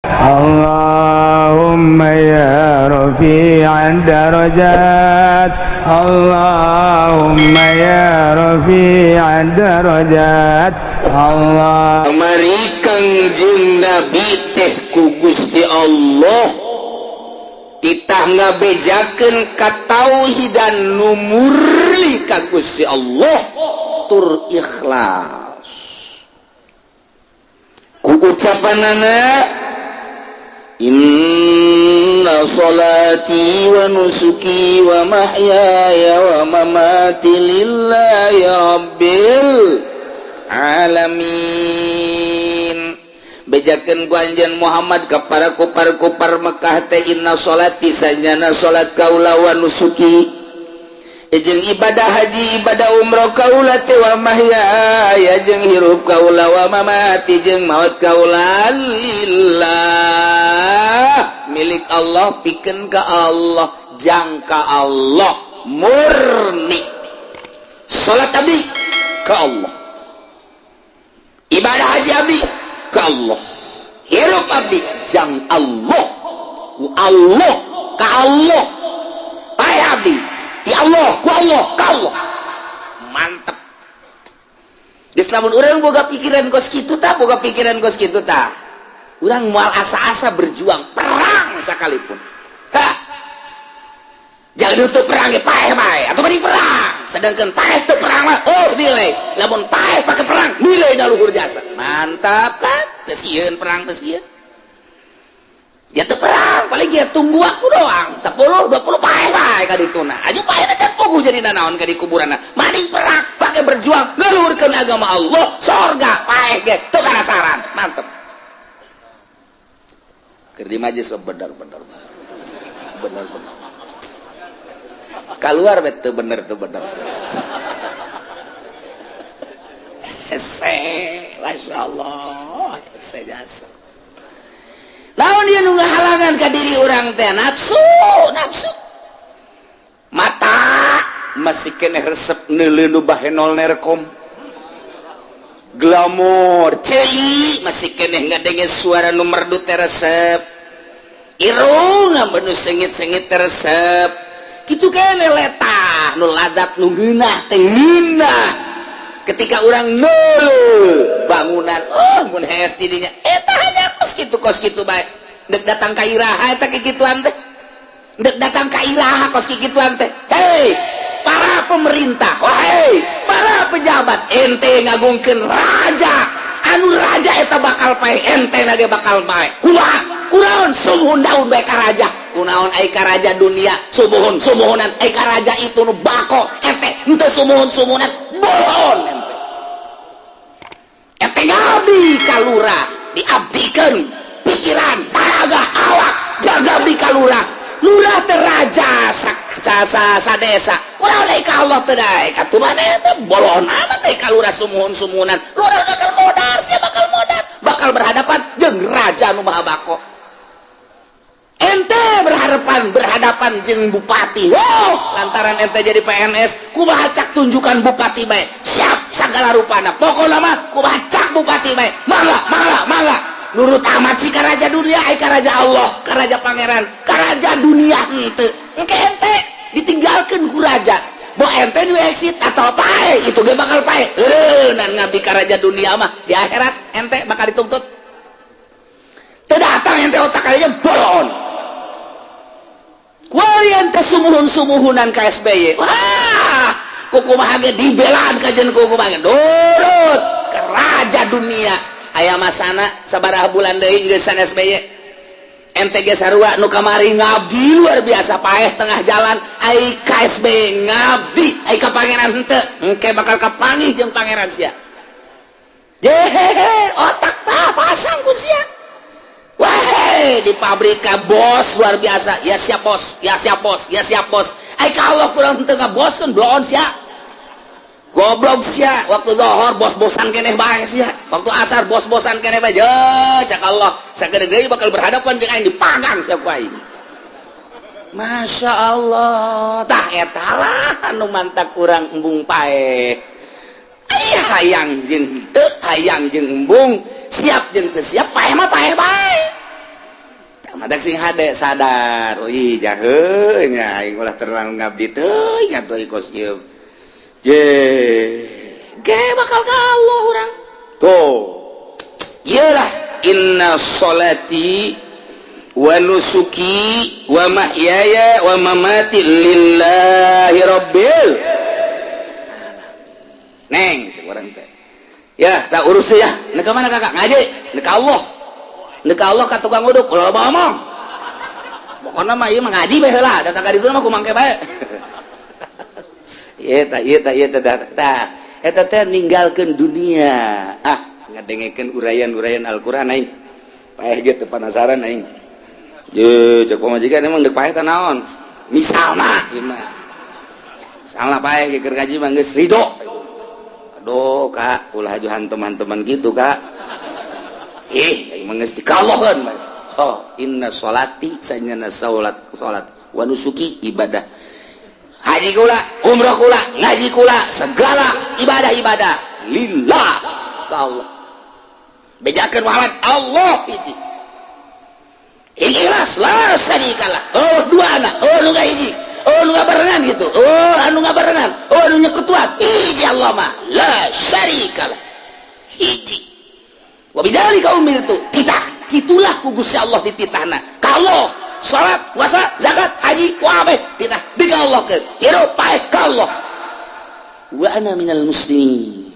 Allahumma ya rafi'ad darajat, Allahumma ya rafi'ad darajat, Allah. Mari Kangjeng Nabi teh ku Gusti Allah titah ngabejakeun ka tauhidan nu murni ka Gusti Allah tur ikhlas ku ucapanana inna salati wa nusuki wa mahyaya wa mamati lillahi rabbil alamin. Bejakeun ku anjeun Muhammad ka para kupar-kupar Mekah teh inna salati sanjana salat kaula wa nusuki jeung ibadah haji ibadah umrah kaula teh wa mahyaya jeung hirup kaula wa mamati jeung maut kaula lillah milik Allah pikeun ka Allah jangka Allah murni. Salat abdi ka Allah, ibadah haji abdi ka Allah, hirup abdi jang Allah ku Allah ka Allah, bae abdi ti Allah ku Allah ka Allah. Mantep. Geus lamun urang boga pikiran kos kitu tah, boga pikiran kos kitu tah, urang moal asa-asa berjuang perang sakalipun. Ha. Jangan untuk perang ge paeh bae atuh mending perang. Sedangkan paeh teu perang mah nilai. Lamun paeh pake perang nilai na luhur jasa. Mantap kan? Teu sieun perang teu sieun. Ya teu perang, paling dia tunggu waktu doang. 10 20 paeh bae ka dituna. Aju paeh na can puguh jadi naon ka di kuburanna. Mending perang pake berjuang ngaluhurkeun agama Allah, sorga paeh ge teu kanasaran. Mantep. Keur di majelis bener-bener. Bener-bener. Keluar betul bener tuh bener. Masya Allah, sejasa. Lawan dia nunggu halangan ke diri orang teh nafsu. Mata masih kena resep nelenu bahenol nerkom. Glamour, celi masih kena ngadenge suara nu merdu teresep. Irung ngambenu sengit-sengit teresep. Kitu kene letah nu lazat nu geunah teh ngeunah ketika urang neuleuh bangunan mun hees di dinya eta hanya kos kitu bae deuk datang ka iraha eta kikituan teh deuk datang ka iraha kos kikituan teh. Hei para pemerintah, wahai para pejabat, ente ngagungkeun raja anu raja eta bakal pae ente na ge bakal bae kunaon sumuhun daun bae ka raja kunaon ai ka raja dunia sumuhunan ai ka raja itu nu bako ente henteu sumuhunan bolon ente ngabdi ka lurah diabdikeun pikiran tenaga awak jaga abdi ka lurah teh raja sa desa kunaon ai ka Allah teh dae katu maneh teh bolon amat ai ka lurah sumuhunan lurah bakal modar sia bakal berhadapan jeung raja nu maha bako. Ente berhadapan jeung bupati. Wow, lantaran ente jadi PNS, kumaha cak tunjukkan bupati bae. Siap sagala rupana. Pokona mah kumaha cak bupati bae. Mangga. Nurut amat si ka raja dunia, ai ka raja Allah, ka raja pangeran, ka raja dunia henteu. Engke ente ditinggalkeun ku raja. Bo ente nu exit atau pae, itu ge bakal pae. Nan ngabdi ka raja dunia mah di akhirat ente bakal dituntut. Teu datang ente otak kalinya bolon. Kualian teh sumuhun-sumuhunan ka SBY. Wah, kukumaha ge dibelaan ka jeung kukumaha ge nurut ka raja dunia. Aya masana sabaraha bulan deui geus san SBY. Ente ge sarua nu kamari ngabdi luar biasa paeh tengah jalan ai ka SBY ngabdi ai ka pangeran henteu. Engke bakal kapanggih jeung pangeran sia. Jehehe, otak tah pasang ku sia. Wahai di pabrik bos luar biasa, ya siap bos. Ai ka Allah kurang teu ngaboskeun bloon sia. Goblok sia, waktu zuhur bos-bosan keneh bae sia. Waktu asar bos-bosan keneh bae. Cak Allah, sagede bakal berhadapan jeung aing dipagang sia ku aing. Masya Allah, tah eta lah anu mantak urang embung paeh. Aya hayang jeung teu hayang jeung embung, siap jeung teu siap paeh mah paeh bae. ada sing hade sadar ih jahe nya aing ulah terang ngabdi teuing atuh kos ieu je ge bakal ka Allah urang tuh iyalah inna sholati wa nusuki wa mahyaya wa mamati lillahi rabbil neng cek urang teh ya tak urus ya neka mana kakak ngaji neka Allah ka tukang uduk ulah loba omong pokona mah ieu mah ngaji bae heula da ka ditu mah kumangke bae ieu tah eta teh ninggalkeun dunia ngadengekeun urayan-urayan Al-Qur'an aing paeh ge teu penasaran aing ye cek pamajikan emang deuk paeh teh naon misalna ieu mah salah paeh ge keur ngaji mah geus ridho aduh kak ulah aju hanteman-hanteman gitu kak mengesti kallohan inna sholati sanyana salat wa nusuki ibadah haji kula umrah kula ngaji kula segala ibadah lillah ka Allah bejakeun Muhammad Allah hiji ikhlas la syarikalah duana nu hiji nu ngabarengan gitu anu ngabarengan nu nyekutuan hiji Allah mah la syarikalah hiji wabidhalika umirtu titah kitulah ku Gusti Allah dititahna ka Allah salat puasa zakat haji kabeh titah bika Allah ke hirup paeh ka Allah wa ana minal muslimin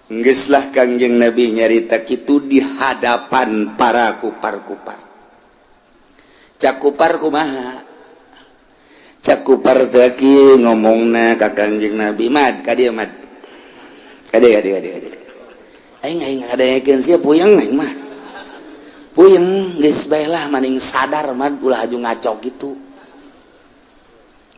geus lah Kangjeng Nabi nyarita kitu di hadapan para kupar-kupar cakupar kumaha cakupar teh kieu ngomongna ka Kangjeng Nabi mad ka dieu mad kade aing ngadekeun sia puyeng aing mah puyeng geus bae lah maning sadar mah ulah aju ngaco gitu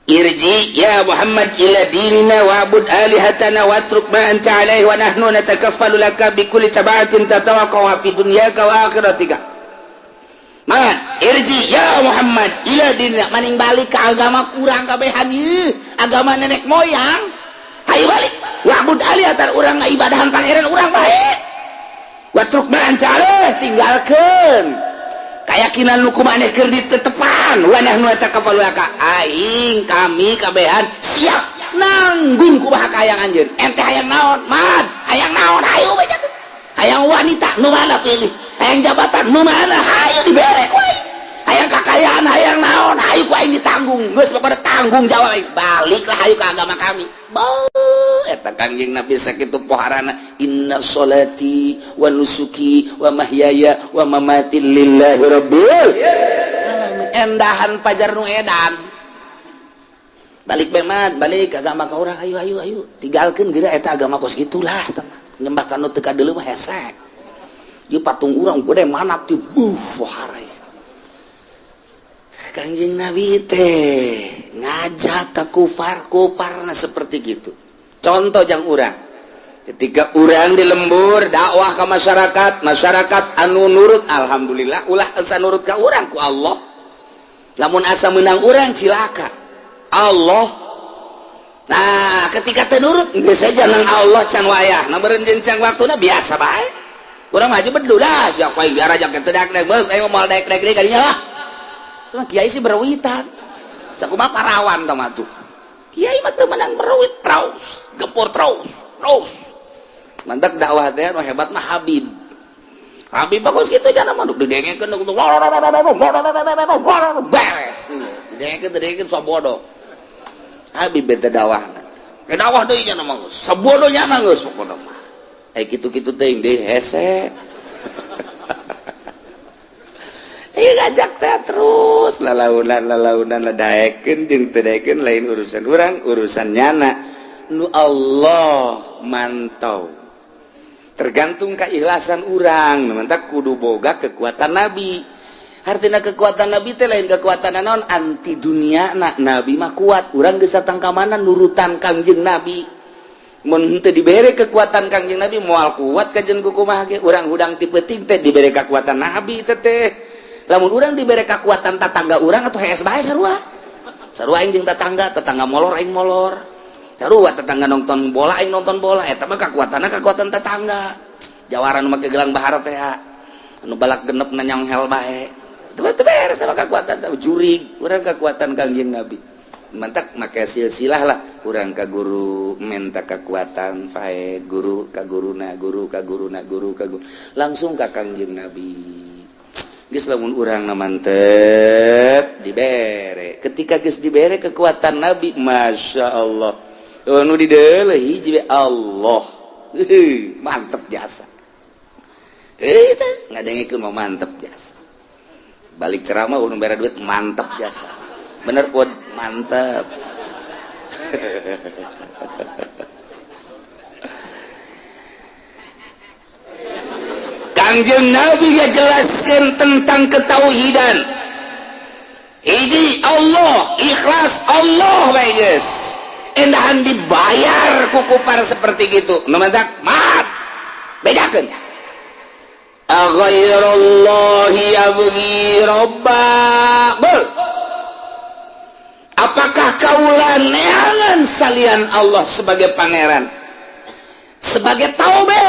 irji ya Muhammad ila dinina wa'bud alihatana watruk ma anta alaihi wa nahnu natakaffalu laka bi kulli tab'atin tatawaqqa fi dunyaka wa akhiratika man irji ya Muhammad ila dinina maning balik ke agama kurang kabehan ieu agama nenek moyang hayu balik wa'bud alihatan urang ngibadahan pangeran urang bae watruk ma anta alaihi tinggalkeun keyakinan lu kumaneh keur ditetepan wa nahnu natakaffalu laka aing kami kabehan siap nanggung kumaha hayang anjeun ente hayang naon mad hayang naon hayu bae hayang wanita nu mana pilih hayang jabatan nu mana hayu dibere we hayang kakayaan hayang naon hayu ku aing ditanggung geus pokona tanggung jawab baliklah hayu ka agama kami eta Kangjeng Nabi sakitu poharana inna sholati wa nusuki wa mahyaya wa mamati lillahi rabbil alamin endahan pajar nu edan balik bemad balik agama ka urang ayo tinggalkeun geura eta agama kos gitulah nyembah ka nu teu kadeuleu mah hese ieu patung urang gede manap ti poharai Kangjeng Nabi teh ngajak ke kuparna seperti gitu. Contoh yang urang ketika urang di lembur dakwah ke masyarakat anu nurut alhamdulillah ulah asa nurut ka urang ku Allah lamun asa menang urang cilaka Allah nah ketika teu nurut geus saja nang Allah can wayah na beureun jeung waktuna biasa bae urang mah aja bedul dah siapa yang biar aja teu dak-dak beus aya moal daek-daek deui kadinya lah tuh kiai sih berwitan sakumaha parawan tah mah tuh kiai mah teu menang berwit terus gempur terus mantak dakwah teh nu hebat mah Habib bagus gitu jangan mah didengekeun beres didengekeun sabodo Habib beta dakwahna ke dakwah deui nya mah sabodonya geus pokona mah kitu-kitu teh deui hese ngajak teh terus lalaunan daekeun jeung teu daekeun lain urusan urang urusan nyana nu Allah mantau tergantung keikhlasan urang mantak kudu boga kekuatan Nabi artina kekuatan Nabi teh lain kekuatan naon anti dunia Nabi mah kuat urang geus satang ka mana nurutan Kangjeng Nabi mun teu dibere kekuatan Kangjeng Nabi moal kuat kajen kumaha ge urang hudang ti peuting teh dibere kekuatan Nabi teh lamun urang dibere kekuatan tetangga urang atau hees bae sarua aing jeung tetangga molor aing molor sarua tetangga nonton bola aing nonton bola eta mah kekuatan tetangga jawaran make gelang bahar teh anu balak genep nanyong hel bae Teu beres sama kekuatan jurig urang kekuatan Kangjeng Nabi mantak make silsilah lah urang ka guru minta kekuatan faed guru ka guruna langsung ka Kangjeng Nabi geus lamun urang na mantep dibere ketika geus dibere kekuatan Nabi Masya Allah nu dideuleuh hiji Allah mantep jasa eta ngadengkeun mah mantep jasa balik ceramah urang bere duit mantep jasa bener pun mantap. Kangjeng Nabi ya jelaskan tentang ketauhidan hiji Allah ikhlas Allah bae geus endahan dibayar ku kupar seperti gitu nu mantak maaf bedakeun aghairallahi yabghi rabba apakah kaulah neangan salian Allah sebagai pangeran sebagai taube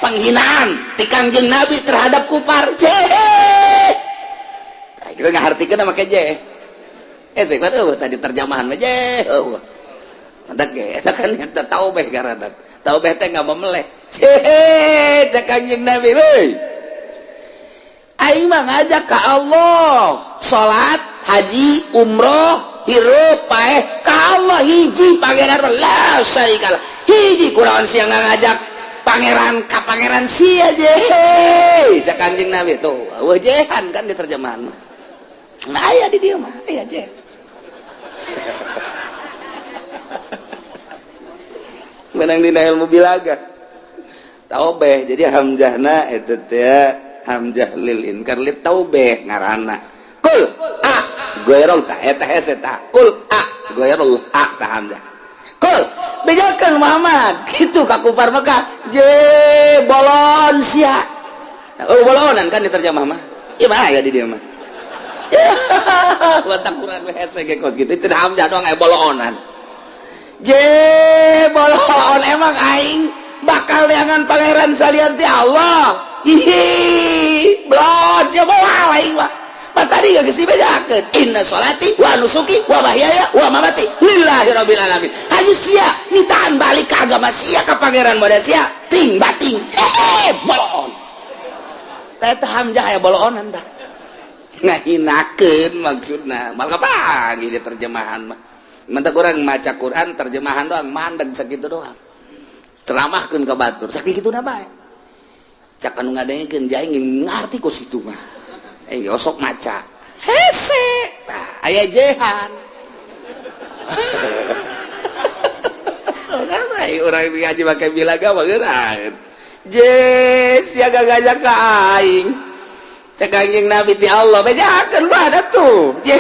penghinaan ti Kangjeng Nabi terhadap kupar kita ngahartikeun sama ke tadi terjemahan mah mantak ge eta kan eta taube karana taube teh enggak memeleh cek Kangjeng Nabi euy aing mah ngajak ka Allah salat haji umroh hirup paeh ka Allah hiji pangeran la syarikalah hiji kunaon sia ngajak pangeran ka pangeran sia je cak Kangjeng Nabi tuh wajehan kan di terjemahan mah nah aya di dieu mah aya je menang dina ilmu bilaga taubeh jadi hamzahna eta teh hamzah lil inkar lit taubeh ngaranna kul goyrol ta eta heseta kul goyrol ta hamzah kul bejakeun Muhammad kitu ka kufar Mekah je bolon sia bolonan kan diterjemah mah ieu mah aya di dieu mah watak Quran we hese ge kos kitu teu hamzah doang aya bolonan je bolon emang aing bakal leangan pangeran salian ti Allah hihi blon sia bawa aing mah tadi gak kesi bejakeun inna sholati wa nusuki wa mahyaya wa mamati lillahi rabbil alamin hayu sia nitaan balik ke agama sia ka pangeran moda sia ting bating bolon teh hamzah aya bolonan tah ngahinakeun maksudna mal kapagi di terjemahan mah mentak urang maca Quran terjemahan doang mandeg sakitu doang ceramahkeun ka batur sakituna bae cak anu ngadengkeun jaing ngarti ku situ mah osok maca hese nah aya jehan orang ngaji pakai bilaga mah geurain je sia gagajak ka aing cek Kangjeng Nabi ti Allah bejakeun mah da tuh je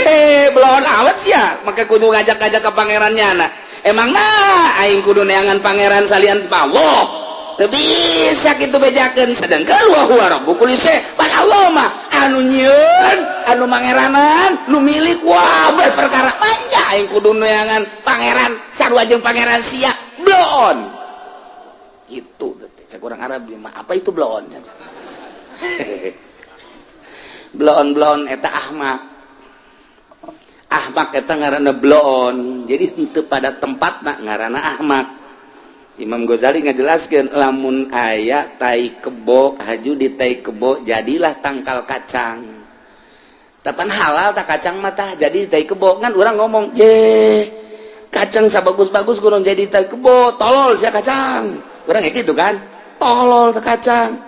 belon awet sia make kudu ngajak-ngajak ka pangerannya nah emang nah aing kudu neangan pangeran salian Allah teu bisa kitu bejakeun sedengkeun wa huwa rabbul kulli syai pan Allah mah anu nyieun anu mangeranan nu milik wah perkara manja aing kudu neangan pangeran sarua jeung pangeran sia blon itu cek urang Arab mah apa itu blon blon eta ahmak eta ngaranna blon jadi henteu pada tempatna ngaranna ahmak Imam Ghazali ngajelaskeun lamun aya tai kebo haju di tai kebo jadilah tangkal kacang tapan halal tak kacang mata jadi tai kebo kan orang ngomong je kacang sabagus-bagus gunung jadi tai kebo tolol sia kacang orang gitu kan tolol tak kacang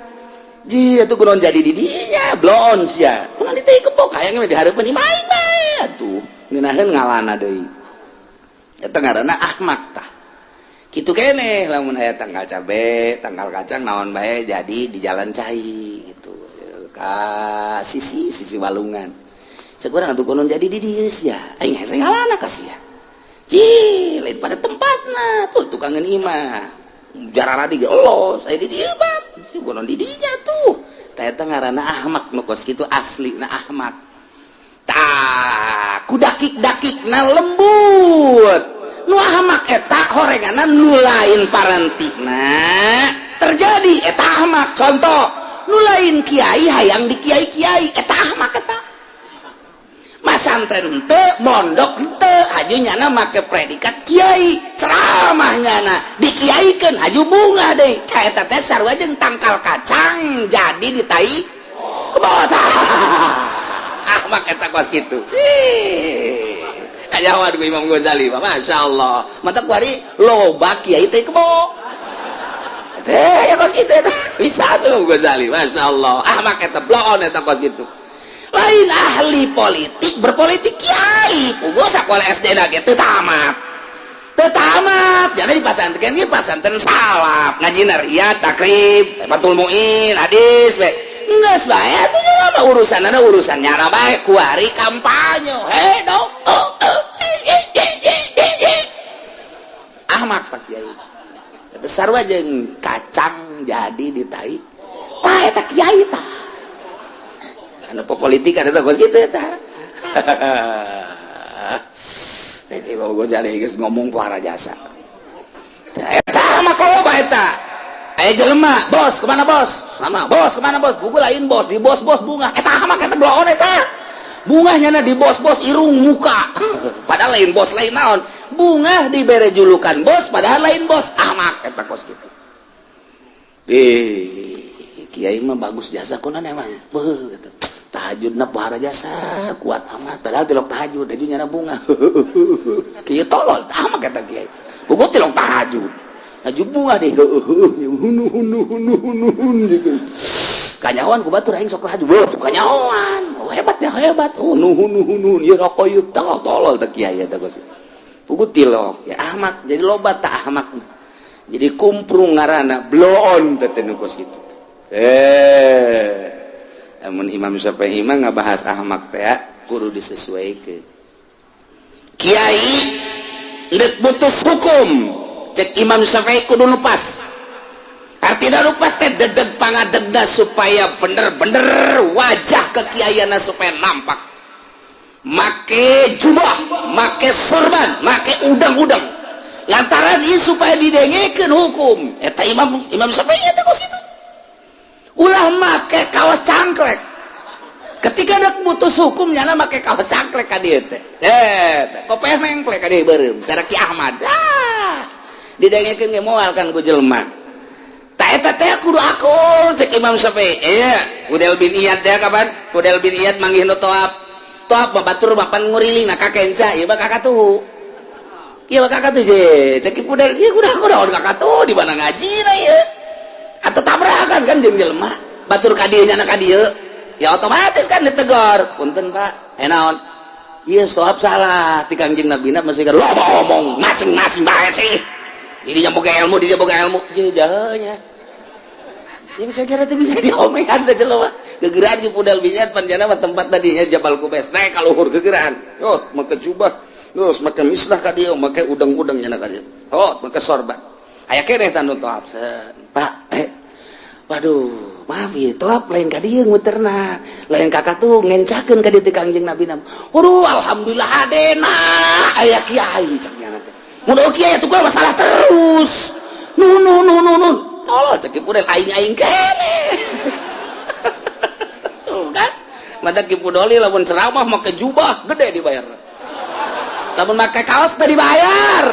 ji atuh gunung jadi di dinya blon sia kunaon di tai kebo kayangnya dihareupeun imaing bae atuh ngeunaheun ngalana deui eta ngaranna ahmak tah gitu kene lamun aya tanggal cabe tanggal kacang naon bae jadi di jalan cai gitu ka sisi walungan cek urang atuh kunaon jadi di dieu sia aing hese ngalana ka sia ji lain pada tempatna tuh tukangan imah jarara di gelos aya di dieu bat si kunaon di dinya tuh tah eta ngaranna ahmak nu kos kitu aslina ahmak tah kudakik-dakikna lembut nu ahmak eta horenganan nu lain parantina terjadi eta ahmak contoh nu lain kiai hayang di kiai-kiai eta ahmak eta pesantren henteu mondok henteu haju nyana make predikat kiai ceramah nyana dikiaikeun haju bunga deui ka eta teh sarua jeung tangkal kacang jadi di tai kebota mak eta kos kitu kajawan ku Imam Ghazali Masya Allah mantap kuari loba kiai teh kebo ya kos kitu eta bisa Imam Ghazali Masya Allah mak eta bloon eta kos kitu lain ahli politik berpolitik kiai puguh sakola SD na ge teu tamat jadi di pasantren ge pasantren salaf ngajina riyad takrib batul muin hadis we geus bae atuh mah urusanna urusan nyara bae kuari kampanye hedok ahmak tak kiai teu sarua jeung kacang jadi di tai tah eta kiai tah anu politik ada kos gitu eta nanti mau Ghazali geus ngomong para jasa eta mah loba eta aya jelema bos kemana bos sama bos kemana bos buku lain bos di bos bunga eta mah kata bloon eta bunga nyana di bos irung muka padahal lain bos lain naon bunga dibere julukan bos padahal lain bos ahmak eta kos gitu kiai mah bagus jasa kunaon emang beuh gitu tahajudna para jasa kuat amat padahal tilok tahajud aju nyana bunga kieu tolol amat kata kiai puguh tilok tahajud aju bunga deh kanyahoan ku batur aing sok tahajud tuh kanyahoan hebat hun ieu rokok ieu tolol teh kiai eta geus puguh tilok ya amat jadi loba tah ahmak jadi kumprung ngaranna bloon teh nu kos kitu namun Imam Syafi'i mah ngabahas ahmak teh kudu disesuaikeun kiai rek putus hukum cek Imam Syafi'i kudu lepas artina lepas teh dedeg pangadegna supaya bener-bener wajah kekiaiana supaya nampak make jubah make sorban make udang-udang lantaran ieu supaya didengekeun hukum eta Imam Syafi'i eta kos kitu ulah make kaos cangklek ketika ada putus hukum nyana make kaos cangklek ka dieu teh kopeh mengklek ka dieu beureum cara Ki Ahmad didengekeun ge moal kan ku jelema ta eta teh kudu akur cek Imam Syafi'i Udel bin Iyad teh kapan Udel bin Iyad manggih nu toab mah batur mapan nguriling na kakenca ieu mah kakatuh ieu mah kakatuh je cek Udel ieu kudu akur kakatuh di mana ngajina ieu atau tabrakan kan jeung jelema batur ka dieu nyana ka dieu ya otomatis kan ditegor punten Pak naon ieu soab salah ti Kangjeng Nabi na masih loba ngomong masing-masing bae sih ini nya boga ilmu dia boga ilmu jeunya yang sagara teh bisa diomehan teh jelema gegeran di Pudal Binyat panjana mah tempat tadinya Jabal Kubais naik ka luhur gegeran make jubah terus make mislah ka dieu make udang-udang nyana ka dieu make sorban aya keneh tanu toab Pak waduh maaf ya toab lain ka dieu muterna lain kakatuh ngencakeun ka dieu teh Kangjeng Nabi na waduh alhamdulillah hadena aya kiai cek nyana teh mun kiai atuh masalah terus nun tolol cek Pudel aing keneh tuh kan mata Ki Pudoli lamun ceramah make jubah gede dibayar lamun make kaos teh dibayar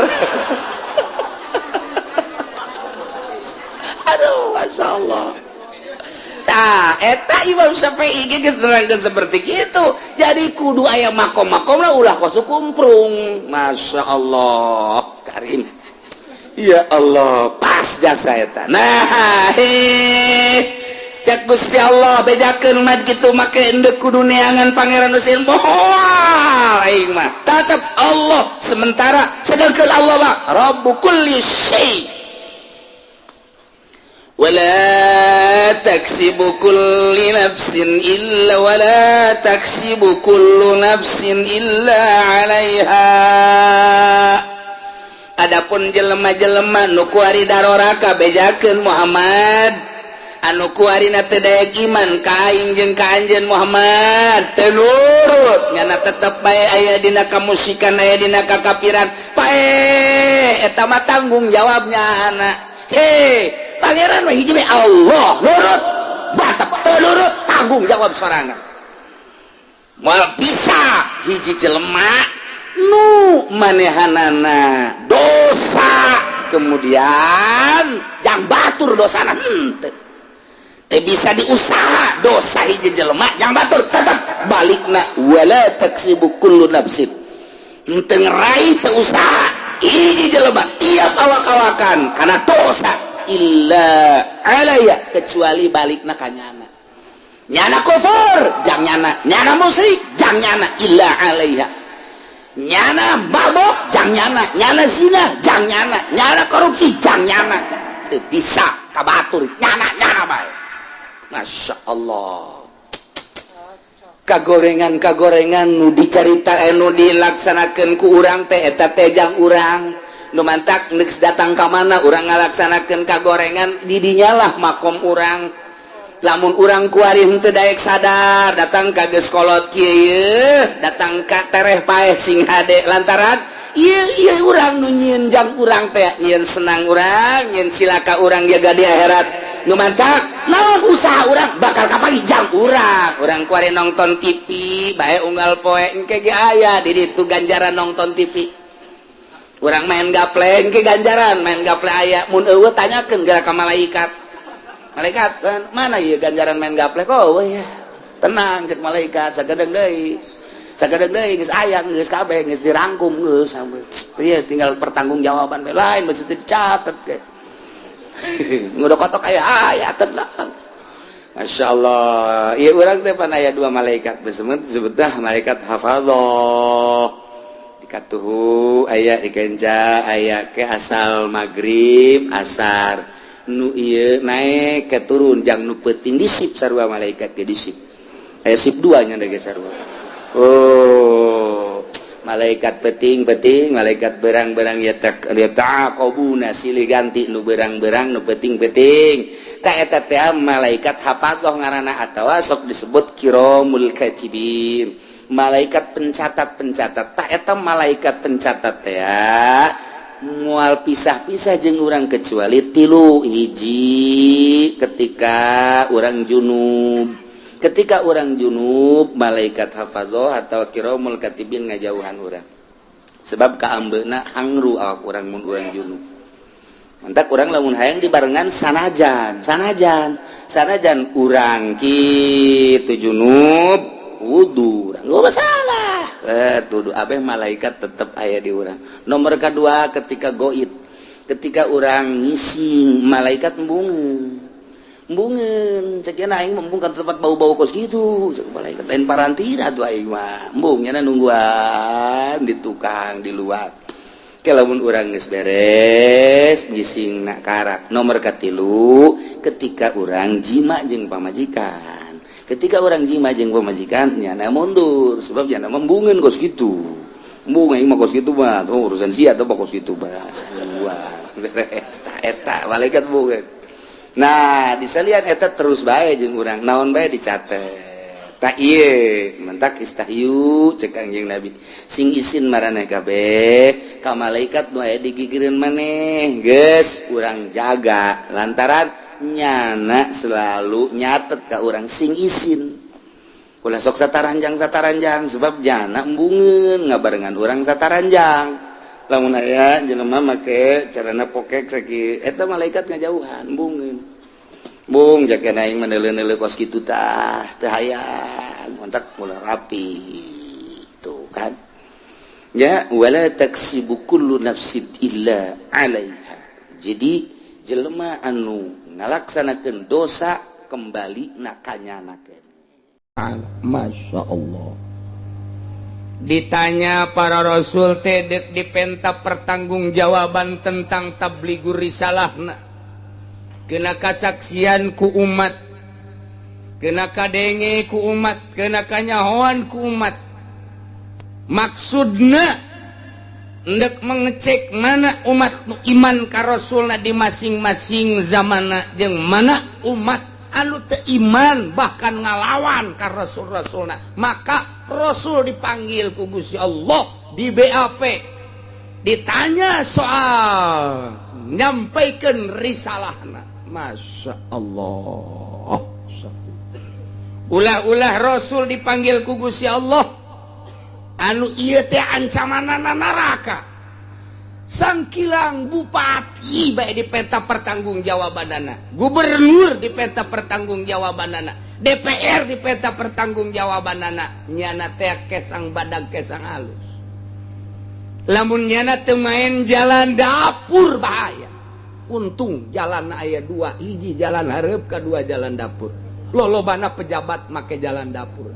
aduh Masya Allah tah eta Imam Syafi'i geus nerangkeun seperti kitu jadi kudu aya makom-makomna ulah kosu kumprung Masya Allah karim ya Allah pas jasa eta nah cek Gusti Allah bejakeun mah kitu make endeu kudu neangan pangeran Nusin moal aing mah tetep Allah sementara sedangkeun Allah mah Rabbu kulli syai ولا تكسب كل نفس إلا ولا تكسب كل نفس إلا عليها adapun jelema-jelema nu kuari daroraka bejakeun Muhammad anu kuarina teu daek iman ka aing jeung ka anjeun Muhammad teu nurut nyana tetep bae aya dina kamusikan aya dina kakafiran pae eta mah tanggung jawabnya anak pangeran mah hiji we Allah nurut batep teu nurut tanggung jawab sorangan moal bisa hiji jelema nu manehanana dosa kemudian jang batur dosana henteu teu bisa diusaha dosa hiji jelema jang batur tetep balikna wala taksibu kullu nafsin henteu ngeraih teu usaha hiji jelema tiap awak-awakan karena dosa illa alaya kecuali balikna ka nyana kufur jang nyana musrik jang nyana illa alaiha nyana mabok jang nyana zina jang nyana korupsi jang nyana teu bisa kabatur nyana bae. Masya Allah kagorengan nu dicarita nu dilaksanakeun ku urang teh eta teh jang urang nu mantak neus datang ka mana urang ngalaksanakeun kagorengan di dinyalah makom urang lamun urang kuari henteu daek sadar datang ka geus kolot kieu datang ka tereh paeh sing hade lantaran ieu urang nu nyieun jang urang teh nyieun senang urang nyieun silaka urang jaga di akhirat nu mantak naon usaha urang bakal kapagi jang urang kuari nonton TV bae unggal poe engke ge aya di ditu ganjaran nonton TV urang main gaple engke ganjaran main gaple aya mun eueuh tanyakeun geura ka malaikat mana ieu ganjaran main gaple kok ya tenang cek malaikat sagadeng deui geus aya geus kabeh geus dirangkum geus ieu tinggal pertanggungjawaban lain mesti dicatet ge ngudah kotok aya tenang. Masya Allah ieu urang teh pan aya dua malaikat disebut malaikat hafadzah dikatuhu aya dikenca aya ke asal maghrib asar nu ieu naik ke turun jang nu peuting disip sarua malaikat ge disip aya sip 2 nya ge sarua malaikat peting malaikat berang-berang ya taqabuna silih ganti nu berang-berang nu peting ta eta teh malaikat hafadzah ngaranna atawa sok disebut kiramul katibin malaikat pencatat ta eta malaikat pencatat teh moal pisah-pisah jeung urang kecuali 3 hiji ketika urang junub malaikat hafadzah atau kiramul katibin ngajauhan urang sebab kaambeuna angru awak urang mun urang junub mantak urang lamun hayang dibarengan sanajan urang kitu junub wudu urang gak masalah tuduh abeh malaikat tetep aya di urang nomor kedua ketika goid ketika urang ngising malaikat embungeun cek nya aing mumpung ka tempat bau-bau kos gitu cek malaikat lain parantina tuh aing mah embung nya nungguan di tukang di luar ke lamun urang geus beres ngising na karak nomor katilu ketika urang jima jeung pamajikan nyana mundur sebab nyana membungeun kos gitu embung aing mah kos gitu mah urusan sia teh kos gitu mah wah beres eta malaikat bungeun. Nah disalian eta terus bae jeung urang naon bae dicatet tak ieu mentak istahyu cek anjeun Nabi sing isin maraneh kabeh ka malaikat nu aya digigireun maneh geus urang jaga lantaran nyana selalu nyatet ka urang sing isin ulah sok sataranjang sebab nyana embungeun ngabarengan urang sataranjang lamun aya jelema make carana pokek saki eta malaikat ngajauhan embungeun bung jakeun aing meneuleuh-neuleuh kos kitu tah teu hayang montak ulah rapi tuh kan ya wala taksibu kullu nafsin illa 'alaiha jadi jelema anu ngalaksanakeun dosa kembali na kanyanakeun. Masya Allah ditanya para rasul teh dek dipenta pertanggungjawaban tentang tabligur risalahna kena kasaksian ku umat kena kadenge ku umat kena kanyahoan ku umat maksudna hendak mengecek mana umat iman ka rasulna di masing-masing zamana jeung mana umat anu teu iman bahkan ngalawan ka rasul-rasulna maka rasul dipanggil ku Gusti Allah di BAP ditanya soal nyampaikeun risalahna. Masya Allah ulah-ulah rasul dipanggil ku Gusti Allah anu ieu teh ancamanana neraka. Sangkilang bupati bae di peta pertanggungjawabanana, gubernur di peta pertanggungjawabanana, DPR di peta pertanggungjawabanana, nyana teh kesang badag kesang halus. Lamun nyana teu main jalan dapur bahaya. Untung jalan aya dua, hiji jalan hareup, kadua jalan dapur. Lolobana pejabat make jalan dapur.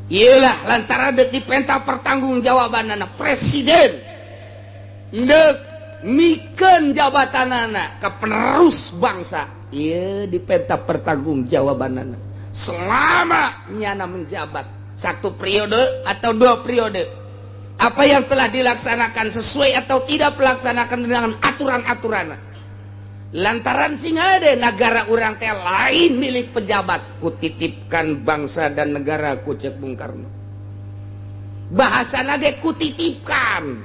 Iyalah lantaran di penta pertanggungjawabanana presiden ndek mikeun jabatanana ke penerus bangsa. Ieu di penta pertanggungjawabanana selama nyana menjabat 1 periode atau 2 periode. Apa yang telah dilaksanakan sesuai atau tidak melaksanakan dengan aturan-aturan. Lantaran singa ada negara urang teh lain milik pejabat, kutitipkan bangsa dan negara ku cek Bung Karno. Bahasana ge kutitipkan.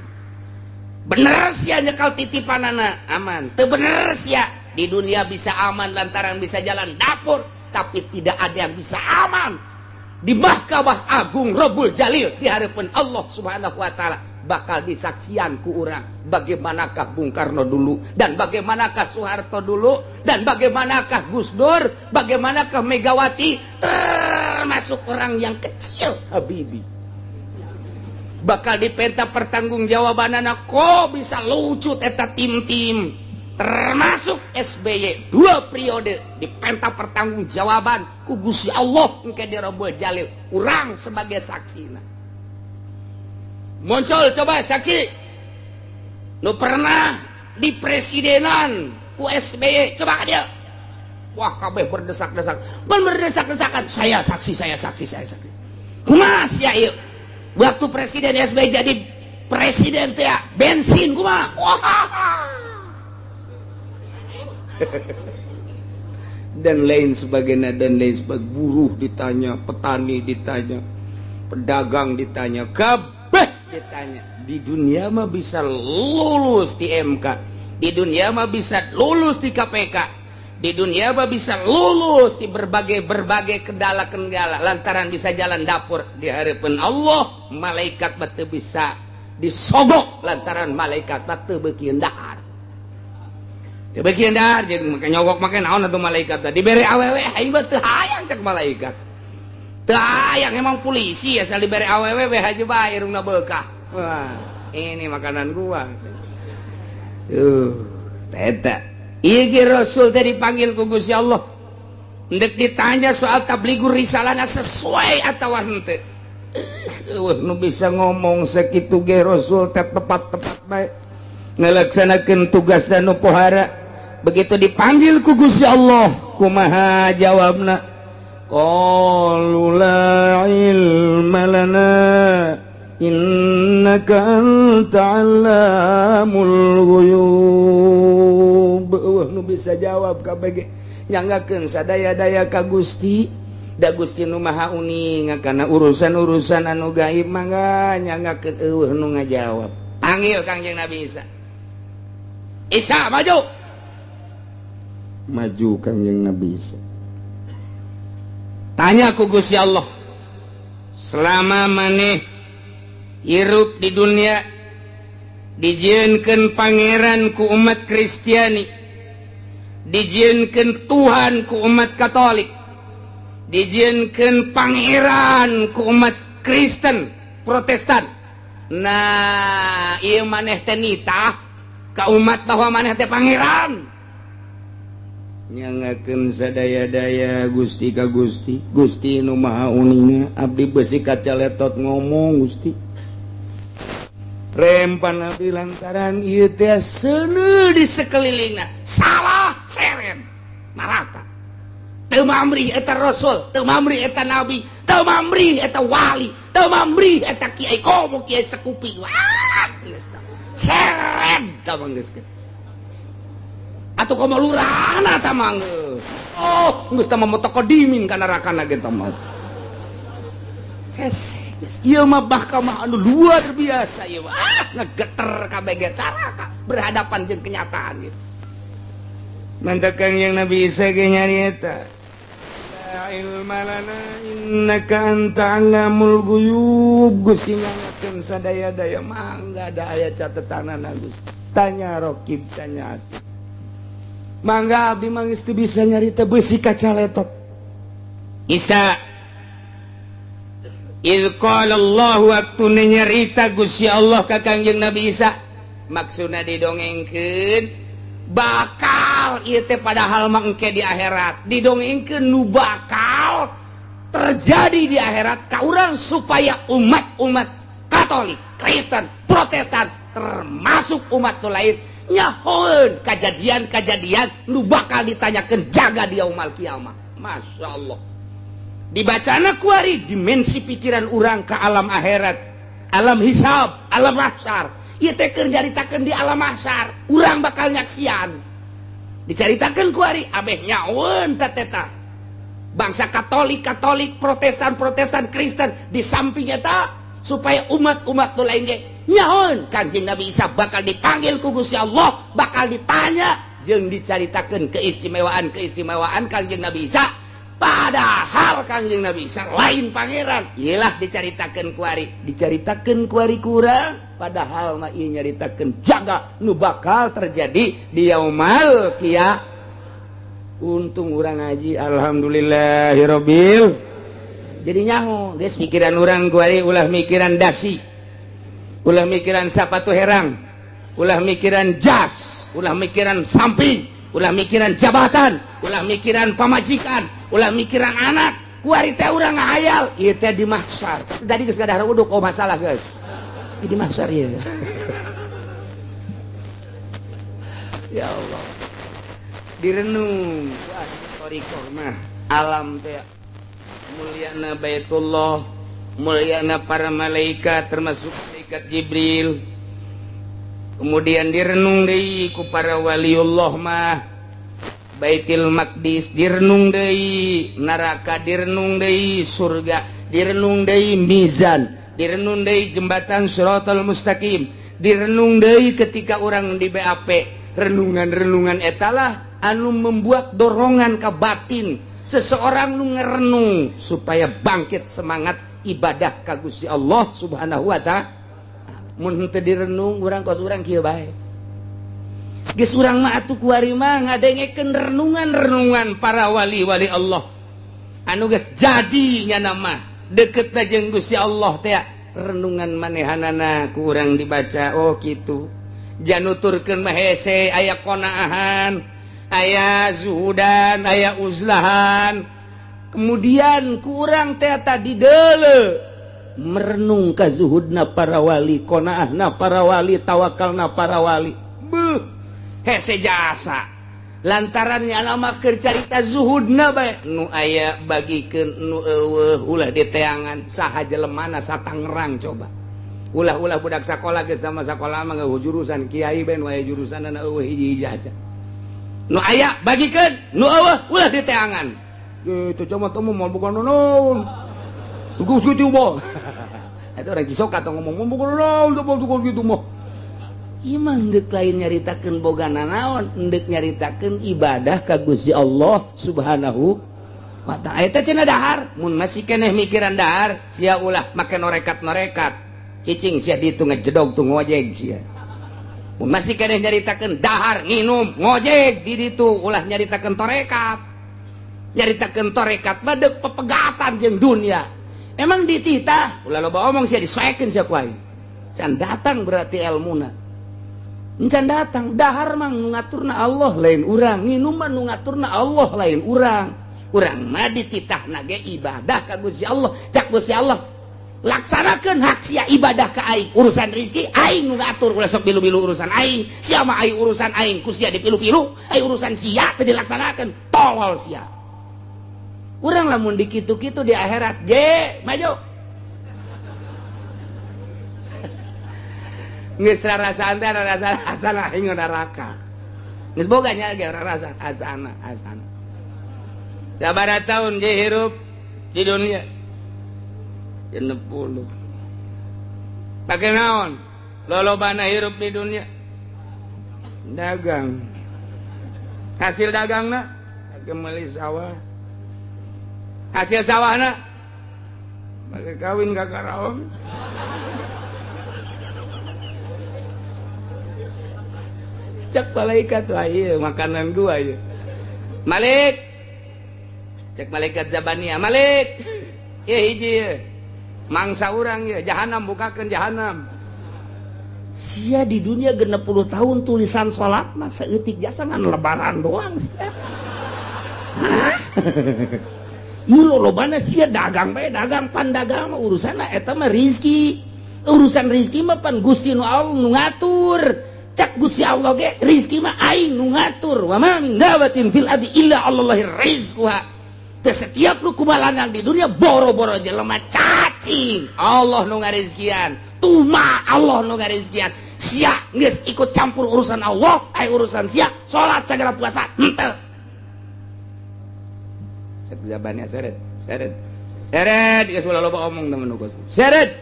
Bener sia nyekal titipanana aman. Teu bener sia di dunia bisa aman lantaran bisa jalan dapur, tapi tidak ada yang bisa aman di Mahkamah Agung Rabbul Jalil di hadapan Allah Subhanahu wa taala. Bakal disaksian ku urang bagaimanakah Bung Karno dulu dan bagaimanakah Soeharto dulu dan bagaimanakah Gus Dur, bagaimanakah Megawati, termasuk orang yang kecil Habibie. Bakal dipenta pertanggungjawabanana kok bisa lucut eta tim-tim, termasuk SBY 2 periode dipenta pertanggungjawaban ku Gusti Allah engke di Rabbul Jalil, urang sebagai saksina. Muncul coba saksi nu pernah di presidenan ku SBY, coba dia. Wah kabeh berdesak-desak, berdesak-desakan, saya saksi. Kumaha sia ieu? Waktu presiden SBY jadi presiden teh bensin kumaha? Wah. Dan lain sebagainya, buruh ditanya, petani ditanya, pedagang ditanya, ditanya. Di dunia mah bisa lulus di MK, di dunia mah bisa lulus di KPK, di dunia mah bisa lulus di berbagai kendala lantaran bisa jalan dapur di hadapan Allah. Malaikat mah teu bisa disogok lantaran malaikat mah teu beuki dahar. Teu beuki dahar jeung make nyogok make naon atuh malaikat teh dibere awewe aing mah teu hayang cek malaikat. Teu hayang emang polisi asal diberi awewe we haji bae irungna beukah. Wah, ini makanan gua. Teta. Ieu ge Rasul teh dipanggil ku Gusti Allah. Ndek ditanya soal tabligur risalahna sesuai atawa henteu. Nu bisa ngomong sakitu ge Rasul teh tepat-tepat bae ngalaksanakeun tugas dan nu pohara. Begitu dipanggil ku Gusti Allah, kumaha jawabna? Qalu la ilma lana innaka anta allamul ghuyub. Nu bisa jawab kabeh ge nyanggakeun sadaya-daya ka Gusti, da Gusti nu Maha Uning kana urusan-urusan anu gaib mangga nyanggakeun eueuh nu ngajawab. Panggil Kangjeng Nabi Isa. Isa maju. Maju Kangjeng Nabi Isa. Tanya ku Gusti Allah, selama maneh hirup di dunia dijieunkeun pangeran ku umat Kristiani, dijieunkeun Tuhan ku umat Katolik, dijieunkeun pangeran ku umat Kristen Protestan. Nah, ieu maneh teh nitah ka umat bahwa maneh teh pangeran. Nyangakeun sadaya-daya Gusti ka Gusti, Gusti nu Maha Uning, abdi beusi kacaletot ngomong Gusti. Rempan abdi lantaran ieu teh seuneu di sakelilingna salah seren neraka. Teu mamrih eta Rasul, teu mamrih eta Nabi, teu mamrih eta wali, teu mamrih eta kiai komo kiai sakupi. Wah, geus seren tah geus. Atau komo lurana tamang. Oh, geus tah mamotokodimin ka nerakana ge tah mah. Hese, geus ieu mah mahkamah anu luar biasa ieu. Ngegeter kabeh ge neraka berhadapan jeung kenyataan ieu. Mantap Kangjeng Nabi Isa ge nyari eta. La ilma lana innaka anta alamul ghuyub. Gusti ngangakeun sadaya-daya mangga ada aya catetanana Gusti. Tanya Rokib, tanya Atib. Mangga abdi mangis teu bisa nyarita beusi kaca letot. Isa idz qala Allah waktu nyarita Gusti Allah ka Kangjeng Nabi Isa, maksudna didongengkeun bakal ieu teh padahal mah engke di akhirat, didongengkeun nu bakal terjadi di akhirat ka urang supaya umat-umat Katolik, Kristen, Protestan termasuk umat nu lain nyahoeun kajadian-kajadian nu bakal ditanyakeun jaga di yaumul kiamah. Masya Allah. Dibacana kuari dimensi pikiran urang ke alam akhirat, alam hisab, alam mahsyar. Ieu teh keur caritakeun di alam mahsyar, urang bakal nyaksian. Dicaritakeun kuari abeh nyaeun tateta. Bangsa Katolik, Protestan, Kristen di samping eta supaya umat-umat nu lain ge nyaeun Kanjeng Nabi Isa bakal dipanggil ku Gusti Allah, bakal ditanya jeung dicaritakeun keistimewaan Kanjeng Nabi Isa. Padahal Kanjeng Nabi Isa lain pangeran. Iyalah dicaritakeun kuari kurang. Padahal mah ieu nyaritakeun jaga nu bakal terjadi di yaumul qiyamah. Untung urang ngaji alhamdulillahirabbil. Jadi nyaho geus pikiran urang kuari ulah mikiran dasi. Ulah mikiran sapatu herang. Ulah mikiran jas, ulah mikiran samping, ulah mikiran jabatan, ulah mikiran pamajikan, ulah mikiran anak. Kuari teh urang ngahayal ieu teh di mahsyar. Tadi geus gadahar uduk masalah guys. Di mahsyar ieu. Ya Allah. Direnung wah torikoh mah alam teh mulyana Baitullah, mulyana para malaikat termasuk malaikat Jibril. Kemudian direnung deui ku para waliullah mah Baitul Maqdis, direnung deui neraka, direnung deui surga, direnung deui mizan, direnung deui jembatan Shiratal Mustaqim, direnung deui ketika orang di BAP. Renungan-renungan etalah anu membuat dorongan ke batin seseorang nu ngerenung supaya bangkit semangat ibadah ka Gusti Allah Subhanahu wa ta'ala. Mun teu direnung urang kos urang kieu bae. Geus urang mah atuh kuari mah ngadengekeun renungan-renungan para wali-wali Allah. Anu geus jadi nya nama deuketna jeung Gusti Allah teh renungan manehanana ku urang dibaca oh kitu. Januturkeun mah hese aya qanaahan, aya zuhudan, aya uzlahan. Kemudian ku urang teh tadi deuleu merenung ka zuhudna para wali, qanaahna para wali, tawakalna para wali. Beuh, hese jasa. Lantaran nya mah keur carita zuhudna bae nu aya bagikeun nu eueuh ulah diteangan saha jelemana satangerang coba. Ulah-ulah budak sakola geus sama sakola mah ngeueuh jurusan kiai bae nu aya jurusanna eueuh hiji-hiji aja. Nu aya bagikeun nu eueuh ulah diteangan. Itu cuma teu moal bukan naon. Tugas gitu mah. Eta orang Cisoka tong ngomong bukan naon tugas gitu mah. Ieu mah hendeuk lain nyaritakeun boga nanaon, hendeuk nyaritakeun ibadah ka Gusti Allah Subhanahu wa ta'ala. Eta cenah dahar, mun masih keneh mikiran dahar, sia ulah make norekat-norekat. Cicing sia ditu ngejedog tu ngojeg sia. Mun masih keneh nyaritakeun dahar nginum ngojeg di ditu ulah nyaritakeun torekat. Nyaritakeun torekat badeg pepegatan jeung dunia. Emang dititah ulah loba omong sia disoekeun sia ku aing. Can datang berarti ilmuna. Can datang dahar mah nu ngaturna Allah lain urang, nginum mah nu ngaturna Allah lain urang. Urang mah dititahna ge ibadah ka Gusti Allah. Cak Gusti Allah laksanakeun hak sia ibadah ka aing. Urusan rezeki aing nu ngatur, ulah sok bilu-bilu urusan aing. Sia mah aing urusan aing ku sia dipilu-pilu, aing urusan sia teu dilaksanakeun. Tolol sia. Urang lamun dikitu-kitu di akhirat, maju. Geus rarasaan teh rarasaan aing neraka. Geus boga nya ge rarasaan asana. Sabaraha taun je hirup di dunia? 60. Pake naon? Lolobana hirup di dunia. Dagang. Hasil dagangna geumeli sawah. Hasil sawahna pakai kawin ka Karaong. Cek malaikat tuh ayo makanan gua ayo. Malik, cek malaikat Zabaniyah, Malik, ya hiji ya, mangsa orang ya, jahanam bukakan jahanam. Sia di dunia 60 tahun tulisan sholat masa etik jasa ngan lebaran doang. Ilo lobana sia dagang bae dagang pandagang mah urusan eta mah rizki. Urusan rizki mah pan Gusti nu Allah nu ngatur. Cak Gusti Allah ge rizki mah aing nu ngatur. Wa ma min dabatin fil ardi illa Allahi rizquha. Teu setiap lu kumalangan di dunia boro-boro jelema cacing. Allah nu ngarizkian. Tuma Allah nu ngarizkian. Sia geus ikut campur urusan Allah, ai urusan sia salat sagala puasa. Henteu. Cek Zabaniyah seret. Geus ulah loba omong temen nu seret.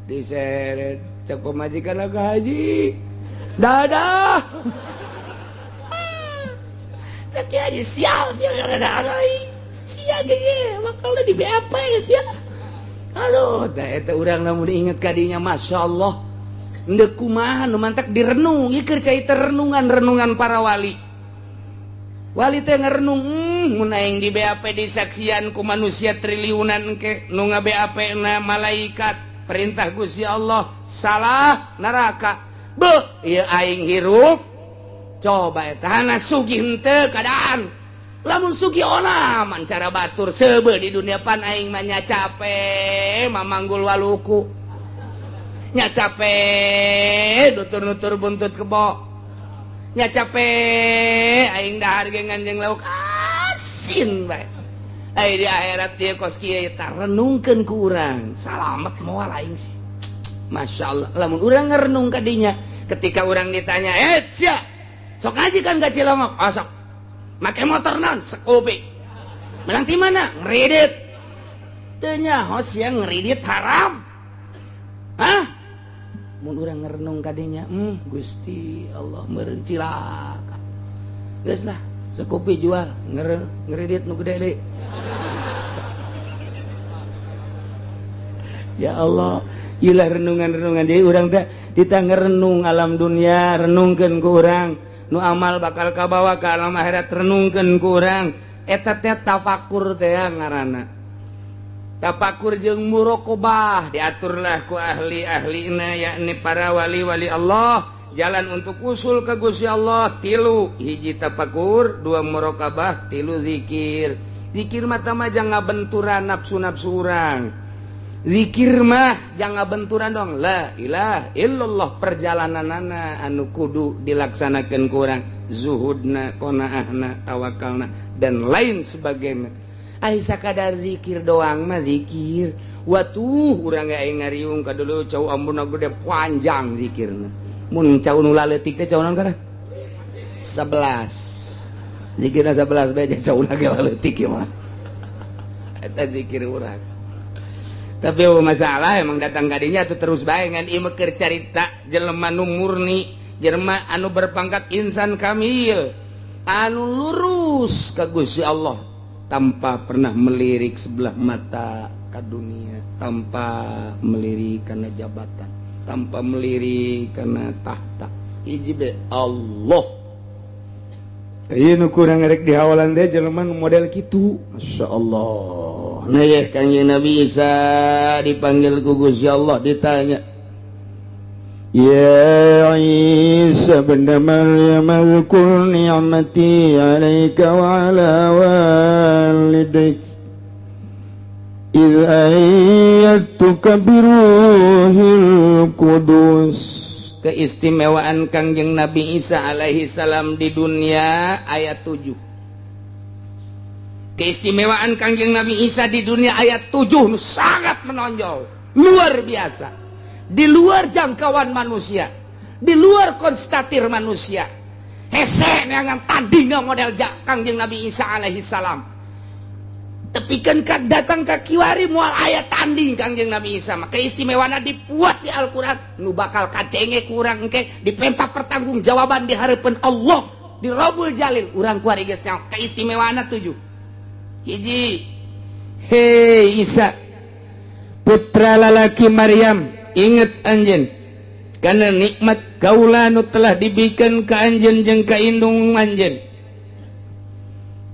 Diseret. Cek pemajikan ke haji dadah cek haji sial dadah sial gege makalnya di BAP ya sial aduh eta urang lamun diinget kadinya Masya Allah ndek kumaha nu mantak direnung ieu keur cai renungan para wali teh ngerenung mun aing di BAP disaksian ku manusia triliunan ke nu nga-BAP na malaikat perintah Gusti Allah salah neraka beuh ieu aing hirup coba eta hana sugih henteu kadaan lamun sugih ona man cara batur seubeuh di dunia pan aing mah nya capek mamanggul waluku nya capek nutur-nutur buntut kebo nya capek aing dahar ge nganjeng lauk asin bae. Di akhirat dia kos kieu eta renungkeun ku urang salamet moal aing sih Masya Allah lamun urang ngarenung ka dinya ketika urang ditanya sia sok ngaji kan ka Cilongok sok make motor naon Scoopy melang ti mana ngredit teu nyaho sia ngredit haram mun urang ngarenung ka dinya Gusti Allah meureun cilaka geus lah Scoopy jual ngredit nu gede deui. Ya Allah, ilah renungan-renungan jadi urang teh kita ngerenung alam dunia, renungkeun ku urang nu amal bakal kabawa ka alam akhirat renungkeun ku urang eta teh tafakur teh ngaranna. Tafakur jeung muraqabah diaturlah ku ahli-ahlina yakni para wali-wali Allah. Jalan untuk usul ke Gusti Allah 3 hiji tafakur 2 muraqabah 3 zikir. Zikir mah tah mah jangan ngabenturan nafsu-nafsu urang. Zikir mah jangan benturan dong la ilaha illallah perjalananana anu kudu dilaksanakeun ku urang zuhudna qanaahna tawakalna dan lain sebagainya ai sakadar zikir doang mah zikir watuh urang ge aing ngariung ka dulu cau ambuna gede panjang zikirna mun cau nu laleutik teh cau naon kana 11 zikirna 11 bae cau na ge laleutik ieu mah eta zikir urang. Tapi masalah emang datang kadinya tuh terus bae ngan ieu keur carita jelema nu murni, jelema anu berpangkat insan kamil, anu lurus ka Gusti Allah tanpa pernah melirik sebelah mata ka dunia, tanpa melirik kana jabatan, tanpa melirik kana tahta. Hiji be Allah. Ieu nu kurang rek dihawalan teh jelema nu model kitu. Masyaallah. Nah ya Kanjeng Nabi Isa dipanggil ku Gusti Allah ditanya Ya Isa bin Maryam azkur ni'mati 'alaika wa 'ala walidayk idh ayyatuka biruhil qudus. Keistimewaan Kanjeng Nabi Isa alaihi salam di dunia ayat 7. Keistimewaan Kanjeng Nabi Isa di dunia ayat 7 sangat menonjol, luar biasa, di luar jangkauan manusia, di luar konstatir manusia. Hese neangan tandingna model Kanjeng Nabi Isa alaihi salam. Tapi kan datang ke kiwari mual ayat tanding Kanjeng Nabi Isa. Maka istimewana dibuat di Al-Quran. Nu bakal kadenge kurang engke dipempa pertanggung jawaban di harapan Allah di Rabbul Jalil. Urang kuari geus nyaho keistimewana 7. Hiji, hei Isa, putra lalaki Maryam, inget anjen karena nikmat kaula nu telah diberikan ka anjen jeung ka indung anjen,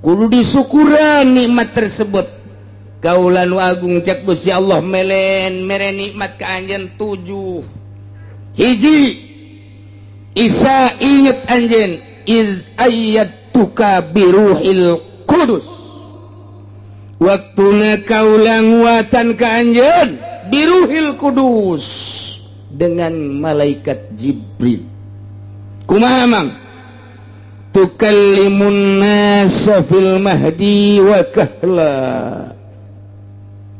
kudu disyukuran nikmat tersebut. Kaula nu agung cak Gusti Allah melen mere nikmat ka anjen 7. Hiji, Isa inget anjen iz ayyatuka biruhil qudus, waktuna kaula nguatan ka anjeun biruhil kudus dengan malaikat Jibril. Kumaha mang? Tukallimun nasa fil mahdi wa kahla.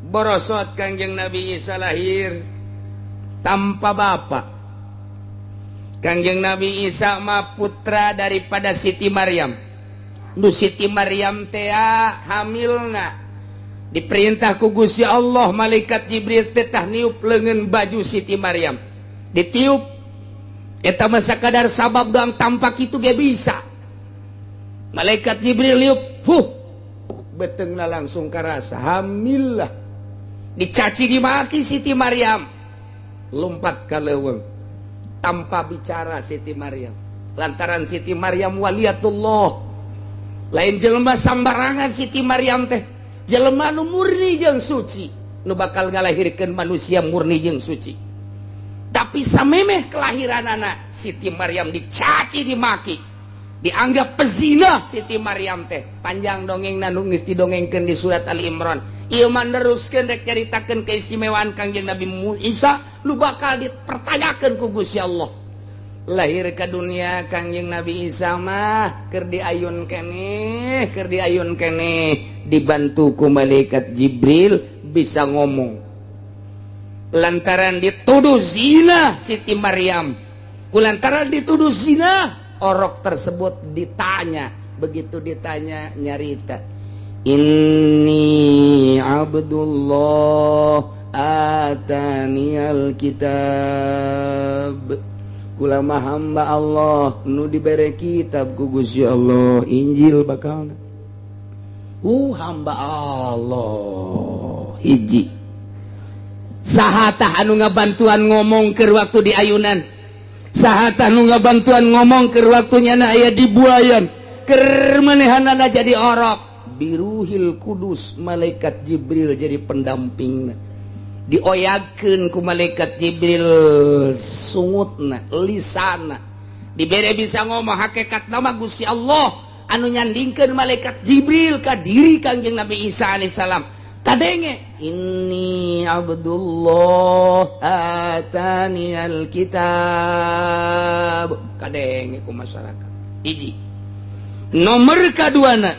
Borosot Kangjeng Nabi Isa lahir tanpa bapak. Kangjeng Nabi Isa mah putra daripada Siti Maryam. Nu Siti Maryam teh hamilna diperintah ku Gusti Allah, malaikat Jibril teh niup leungeun baju Siti Maryam. Ditiup eta mah sakadar sabab doang tampak itu ge bisa. Malaikat Jibril niup, beteungna langsung karasa hamil lah. Dicaci dimaki Siti Maryam, lompat ka leuweung tanpa bicara Siti Maryam. Lantaran Siti Maryam waliatullah, lain jelema sambarangan Siti Maryam teh. Jelema nu murni jeung suci, nu bakal ngalahirkeun manusia murni jeung suci. Tapi samemeh kelahiran anak Siti Maryam dicaci dimaki, dianggap pezina Siti Maryam teh. Panjang dongengna nu geus didongengkeun di surat Ali Imran. Ieu mah neruskeun rek caritakeun keistimewaan Kangjeng Nabi Isa nu bakal dipertanyakeun ku Gusti Allah. Lahir ke dunia Kangjeng Nabi Isa mah keur diayun keneh dibantu ku malaikat Jibril bisa ngomong. Lantaran dituduh zina Siti Maryam, kulantaran dituduh zina, orok tersebut ditanya. Begitu ditanya nyarita, inni abdullah ataniyal kitab, kulama hamba Allah nu dibere kitab ku Gusti Allah, Injil bakalna. Hamba Allah. Hiji, sahatah anu ngabantuan ngomong keur waktu di ayunan, sahatah anu ngabantuan ngomong keur waktu nyana aya di buayan, keur manehanana jadi orok. Biruhil kudus, malaikat Jibril jadi pendampingna. Dioyakeun ku malaikat Jibril sungutna, lisanna, dibere bisa ngomong. Hakikat nama Gusti Allah anu nyandingkeun malaikat Jibril ka diri Kangjeng Nabi Isa alaihissalam. Kadenge inni abdullah ataniyal kitab, kadenge ku masyarakat. Hiji. Nomor kaduana,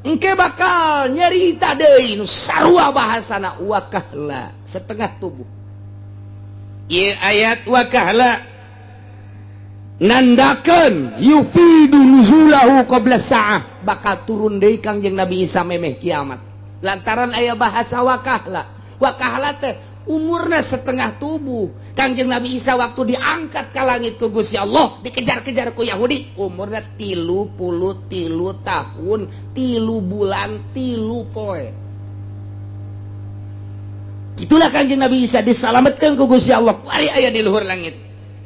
engke bakal nyarita deui nu sarua bahasana wakahla, setengah tubuh. Ieu ayat wakahla nandakeun yufidu nuzulahu qabla sa'ah, bakal turun deui Kangjeng Nabi Isa memeh kiamat. Lantaran aya bahasa wakahla. Wakahla teh umurna setengah tubuh. Kangjeng Nabi Isa waktu diangkat ka langit ku Gusti Allah, dikejar-kejar ku Yahudi, umurna 33 tahun, 3 bulan, 3 poe. Itulah Kangjeng Nabi Isa disalametkeun ku Gusti Allah, ari aya di luhur langit.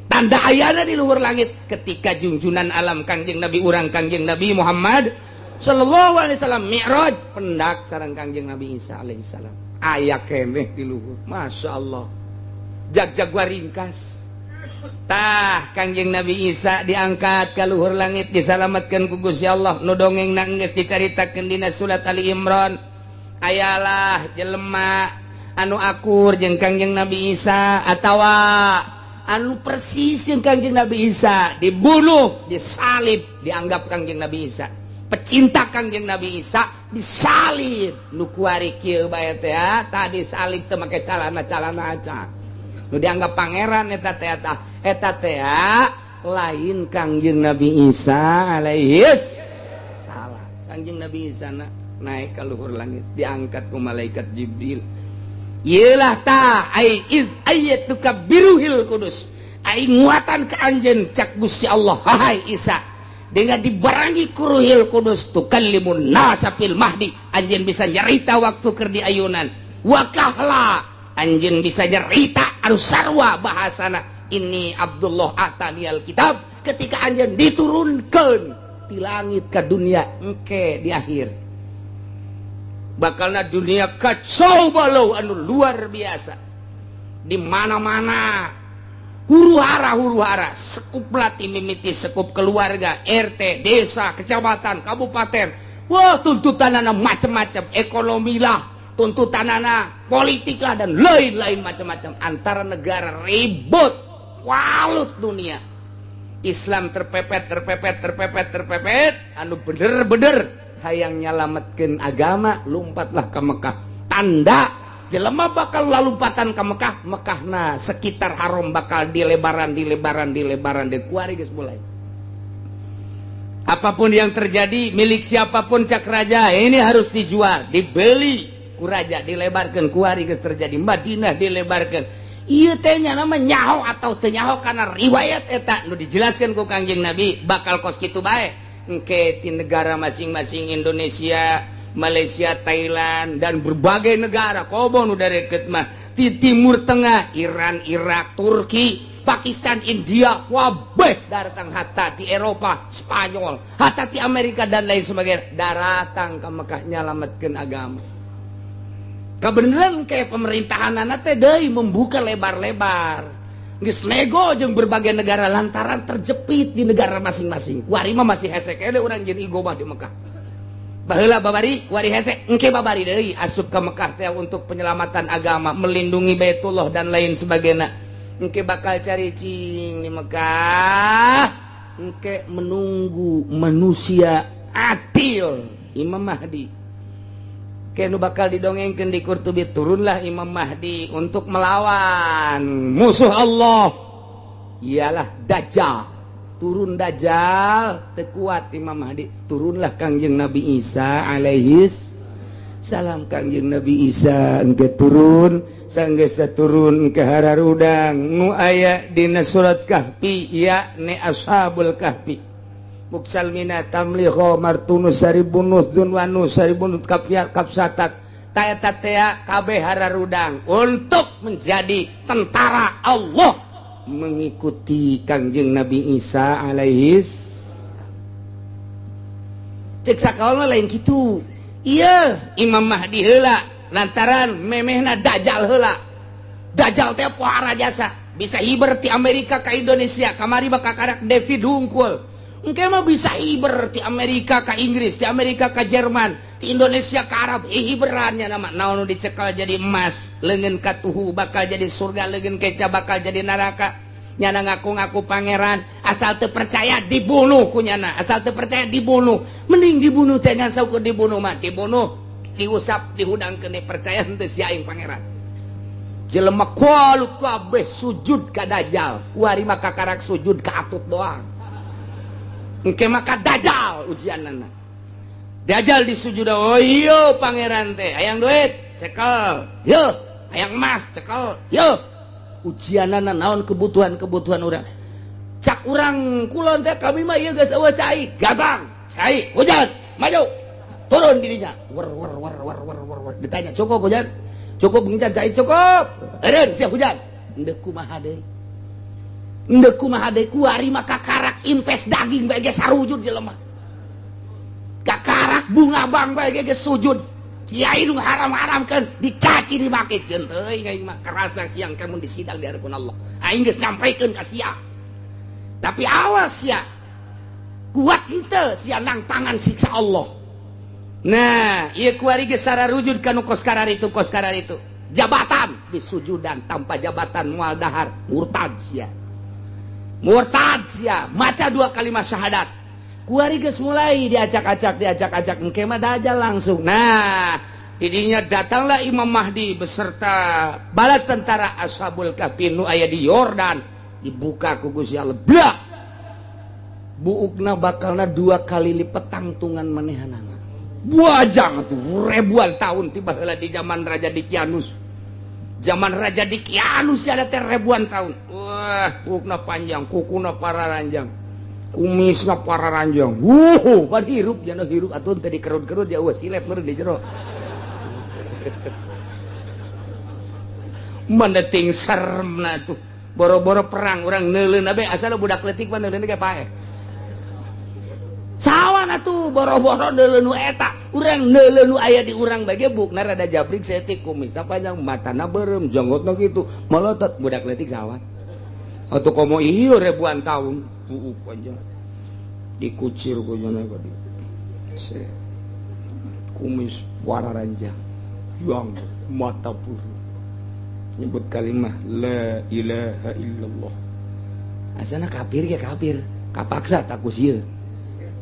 Tanda ayana di luhur langit ketika junjunan alam Kangjeng Nabi urang Kangjeng Nabi Muhammad sallallahu alaihi wasallam mi'raj pendak sareng Kangjeng Nabi Isa alaihi salam. Aya keneh di luhur. Masya Allah. Jag-jagwa ringkas. Tah Kangjeng Nabi Isa diangkat ka luhur langit, disalametkeun ku Gusti Allah. Nu dongengna geus dicaritakeun dina surat Ali Imran. Ayalah jelema anu akur jeung Kangjeng Nabi Isa atawa anu persis yang Kangjeng Nabi Isa, dibunuh, disalib, dianggap Kangjeng Nabi Isa pecinta Kangjeng Nabi Isa, disalib. Nu kuari kieu bae teh tadi salib teh make calana-calana aca. Nu dianggap pangeran eta teh lain Kangjeng Nabi Isa alaihi salam. Kangjeng Nabi Isa naik ke luhur langit, diangkat ku malaikat Jibril. Yelah ta ai iz ayyatuka biruhil kudus, ai nguatan ke anjeun cak Gusti Allah, hai Isa, dengan dibarangi ku ruhil kudus tukallimun nasa fil mahdi, anjeun bisa nyarita waktu keur di ayunan. Wa kahla anjeun bisa nyerita anu sarua bahasana ini Abdullah ataniyal kitab ketika anjeun diturunkeun di langit ke dunia engke di akhir bakalna dunia kacau balau anu luar biasa di mana-mana huru-hara sekup lati mimiti sekup keluarga RT desa kecamatan kabupaten wah tuntutanana macam-macam ekonomi lah tuntutanana politik lah dan lain-lain macam-macam antara negara ribut walut dunia Islam terpepet anu bener-bener hayang nyalametkeun agama lumpatlah ke Mekah tanda jelema bakal lalumpatan ke Mekah Mekahna sekitar haram bakal dilebaran di kuari geus mulai apapun yang terjadi milik siapapun cak raja ini harus dijual dibeli ku raja dilebarkeun kuari geus terjadi Madinah dilebarkeun ieu teh nya nama nyaho atau teu nyaho kana riwayat eta nu dijelaskeun ku Kangjeng Nabi bakal kos kitu bae engke ti negara masing-masing Indonesia Malaysia, Thailand dan berbagai negara kobo nu deket mah di Timur Tengah Iran, Irak, Turki, Pakistan, India wabeh datang hatta di Eropa, Spanyol hatta di Amerika dan lain sebagainya datang ke Mekah nyalametkeun agama kebenaran kayak pemerintahan teh deui membuka lebar-lebar geus nego jeung berbagai negara lantaran terjepit di negara masing-masing kuari mah masih hesek ele urang jeung igobah di Mekah baheula babari kuari hesek engke babari deui asup ke Mekah teh untuk penyelamatan agama melindungi Baitullah dan lain sebagainya engke bakal cari cing di Mekah engke menunggu manusia adil Imam Mahdi kenu bakal didongengkeun di Qurtubi turunlah Imam Mahdi untuk melawan musuh Allah ialah Dajjal turun Dajjal teu kuat Imam Mahdi turunlah Kangjeng Nabi Isa alaihis salam Kangjeng Nabi Isa engke turun sanggeus turun ke hararudang nu aya dina surat Kahfi yakni ashabul kahfi Muksal mina tamliho martunus saribunus dunwanus saribunus kapsatat tayata tea kabeh hararudang untuk menjadi tentara Allah mengikuti Kangjeng Nabi Isa alaihis cek sakaulna lain kitu iya Imam Mahdi heula lantaran memehna Dajjal heula Dajjal teh pohara jasa bisa hiber ti Amerika ka Indonesia kamari bakal karak David Hungkul engke mah bisa hiber ti Amerika ka Inggris, ti Amerika ka Jerman, ti Indonesia ka Arab, hiberannya nama naon dicekal jadi emas, leungeun ka tuhu bakal jadi surga, leungeun keca bakal jadi neraka. Nyana ngaku-ngaku pangeran, asal teu percaya dibunuh ku nyana, asal teu percaya dibunuh. Mending dibunuh teh ngan saukur dibunuh mah, dibunuh, diusap, dihudangkeun percaya henteu sia aing pangeran. Jelema kualut kabeh sujud ka Dajjal, kuari mah kakarak sujud ka atut doang. Engke maka Dajjal ujianana Dajjal disujud oh iya pangeran teh hayang duit cekel yo hayang emas cekel yo ujianana naon kebutuhan urang cak urang kulon teh kami mah ieu geus eueuh cai gampang cai hujan maju turun dirinya wer ditanya cukup hujan cukup ngincan cai cukup eureun sia hujan endeu kumaha deui ndek kumaha deui kuari mah kakarak invest daging bae ge sarujud jelema kakarak bunga bang bae ge sujud kiai nu haram-haramkeun dicaci dimakekeun teuing aing mah karasa siang kamu disidang di hadapan Allah aing geus nyampaikeun ka sia tapi awas ya kuat henteu sia nang tangan siksa Allah nah ieu kuari ge sararujud ka nu koskarar itu jabatan disujudan tanpa jabatan moal dahar murtad sia maca 2 kalimat syahadat kuari geus mulai diacak-acak engke mah Dajjal langsung nah didinya datanglah Imam Mahdi beserta bala tentara Ashabul Kahfi nu aya di Yordan dibuka ku Gusti Allah blak buukna bakalna 2 kali lipat tangtungan manehanana buajang tuh ribuan tahun tiba heula di zaman Raja Dikianus zaman Raja Dikianus ada teh ribuan tahun wah buukna panjang kukuna pararanjang kumisna pararanjang pan hirup jana hirup atun teh dikerut-kerut ya silet meureun di jero mendeting seremna tuh boro-boro perang orang neuleun abe asal budak leutik mah neuleun ge pae sawan atuh boro-boro neuleun nu eta urang neuleun nu aya di urang bage bukna rada jabrik setik kumisna panjang matana beureum janggotna kitu malotot budak leutik sawan atuh komo ieu ribuan tahun puuk panjang dikucir ku jana ka kumis warna ranjang yang mata puru nyebut kalimah la ilaha illallah asana kafir ge kafir kapaksa tak ku sieun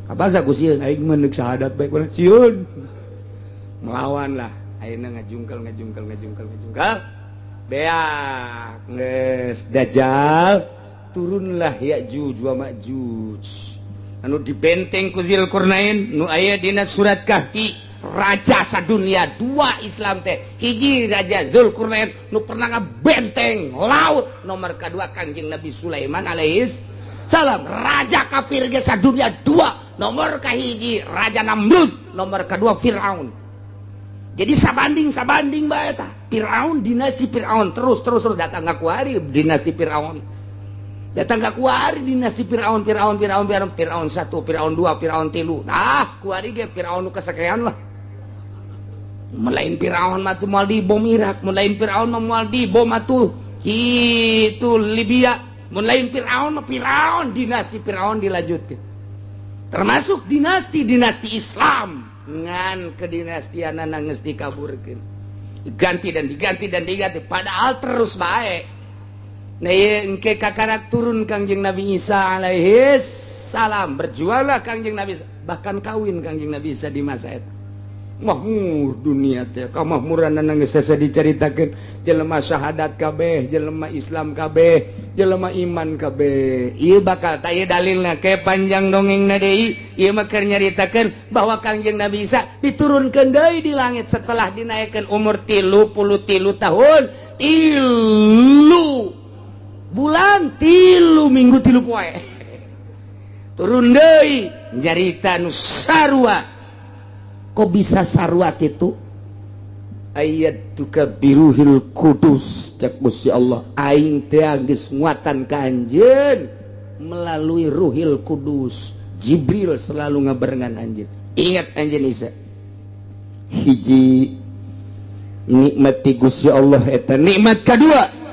kapaksa ku sieun aing mah neuk syahadat bae ku sieun melawan lah ayeuna ngajungkel beak geus dajjal turunlah Ya'juj wa Ma'juj anu dibenteng ku Dzulqarnain nu aya dina surat Kahfi raja sadunia dua Islam teh hiji raja Dzulqarnain nu pernah ngabenteng laut nomor kedua Kangjeng Nabi Sulaiman alaihis salam raja kafir ge sadunia dua nomor kahiji raja Namrud nomor kedua Firaun jadi sabanding bae eta Firaun dinasti Firaun terus datang ngaku hari dinasti Firaun datang ke kuari dinasti Firaun 1, Firaun 2, Firaun 3 nah kuari ge Firaun nu kasakean lah melain Firaun mah tuh moal dibom Irak melain Firaun mah moal dibom atuh kitu Libya melain Firaun mah Firaun dinasti Firaun dilanjutkeun termasuk dinasti Islam ngan kedinastianana geus dikaburkeun diganti padahal terus bae nah iya engke kakarak turun Kangjeng Nabi Isa alaihis salam berjuanglah Kangjeng Nabi Isa bahkan kawin Kangjeng Nabi Isa di masa itu makmur dunia teh kamakmuranna geus sasa dicaritakeun jelema syahadat kabeh jelema Islam kabeh jelema iman kabeh ieu bakal tah ieu dalilna ke panjang dongengna deui ieu mah keur nyaritakeun bahwa Kangjeng Nabi Isa diturunkeun deui di langit setelah dinaikkeun umur 33 tahun 3 bulan 3 minggu 3 poe turun deui nyarita nu sarua kok bisa sarua kitu ayat tukabiruhil kudus cek Gusti Allah aing teh geus nguatan ka anjeun melalui ruhil kudus Jibril selalu ngabarengan anjeun ingat anjeun Isa hiji nikmati Gusti Allah eta nikmat kedua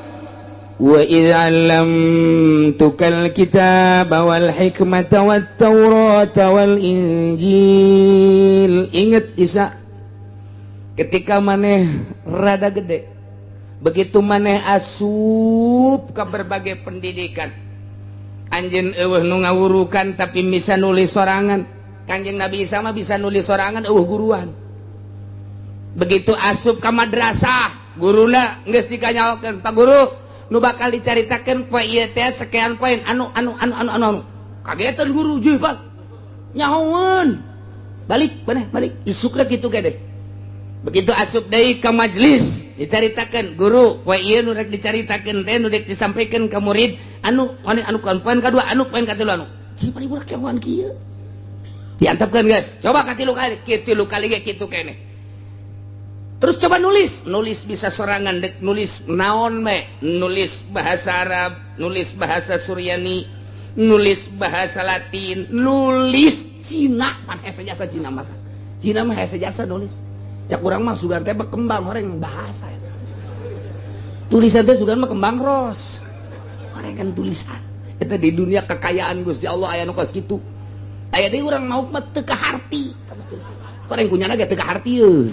wa idza lamtukal kitaba wal hikmata wat taurata wal injil inget Isa ketika maneh rada gede begitu maneh asup ke berbagai pendidikan anjeun eueuh nu ngawurukan tapi bisa nulis sorangan Kangjeng Nabi Isa mah bisa nulis sorangan eueuh guruan begitu asup ke madrasah guruna geus dikanyaokeun Pak Guru nu bakal dicaritakeun poe ieu teh sekian poin anu kagetan guru jeuh nyahoeun balik isukna kitu gede begitu asup deui ka majelis dicaritakeun guru poe ieu nu rek dicaritakeun teh nu rek disampaikeun ka murid anu poin kadua poin katilu cipari budak jagoan kieu diantepkeun geus coba katilu kali ge kitu keneh terus coba nulis bisa sorangan dek nulis naon me nulis bahasa Arab nulis bahasa Suryani nulis bahasa Latin nulis Cina pan hese jasa Cina mah hese jasa nulis cak urang mah sugan teh berkembang orang bahasa ya. Tulisan teh sugan mah kembang ros orang kan tulisan eta di dunia kekayaan Gusti Allah aya nu kos kitu aya deui urang mau mah teu kaharti orang kunyana ge teu kahartieun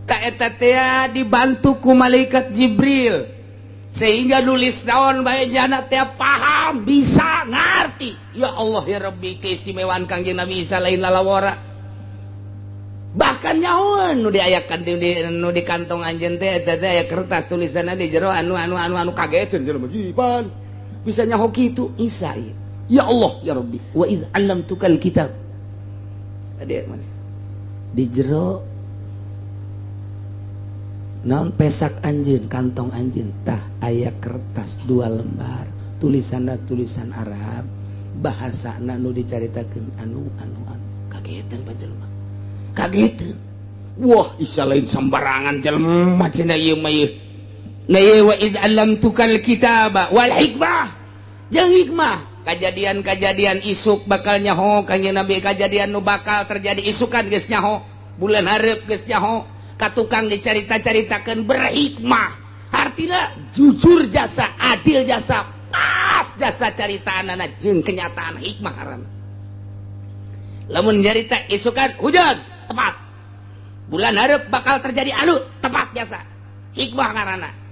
ka eta teh dibantu ku malaikat Jibril sehingga nulis naon bae jana teh paham bisa ngarti ya Allah ya Rabbi keistimewaan Kangjeng Nabi Isa lain lalawara bahkan nyahoeun nu diayakeun nu di kantong anjeun teh eta teh aya kertas tulisanna di jero anu kageteun jelema jiban bisa nyaho kitu Isa ya Allah ya Rabbi wa iz 'allamtukal kitab tadi mana di jero naon pesak anjeun kantong anjeun tah aya kertas 2 lembar tulisanna tulisan Arab bahasana nu dicaritakeun anu kageteun panjelema kageteun wah isa lain sembarangan jelema cenah ieu mah ieu. Na ye wa id allamtukal kitaba wal hikmah jeung hikmah. Kajadian-kajadian isuk bakal nyaho kanjeng Nabi, kajadian nu bakal terjadi isukan geus nyaho, bulan hareup geus nyaho, katukang dicarita-caritakeun berhikmah. Artina jujur jasa, adil jasa, pas jasa caritaanana jeung kenyataan hikmah haram. Lamun nyarita isukan hujan tepat, bulan hareup bakal terjadi anu tepat jasa, hikmah ngaranna.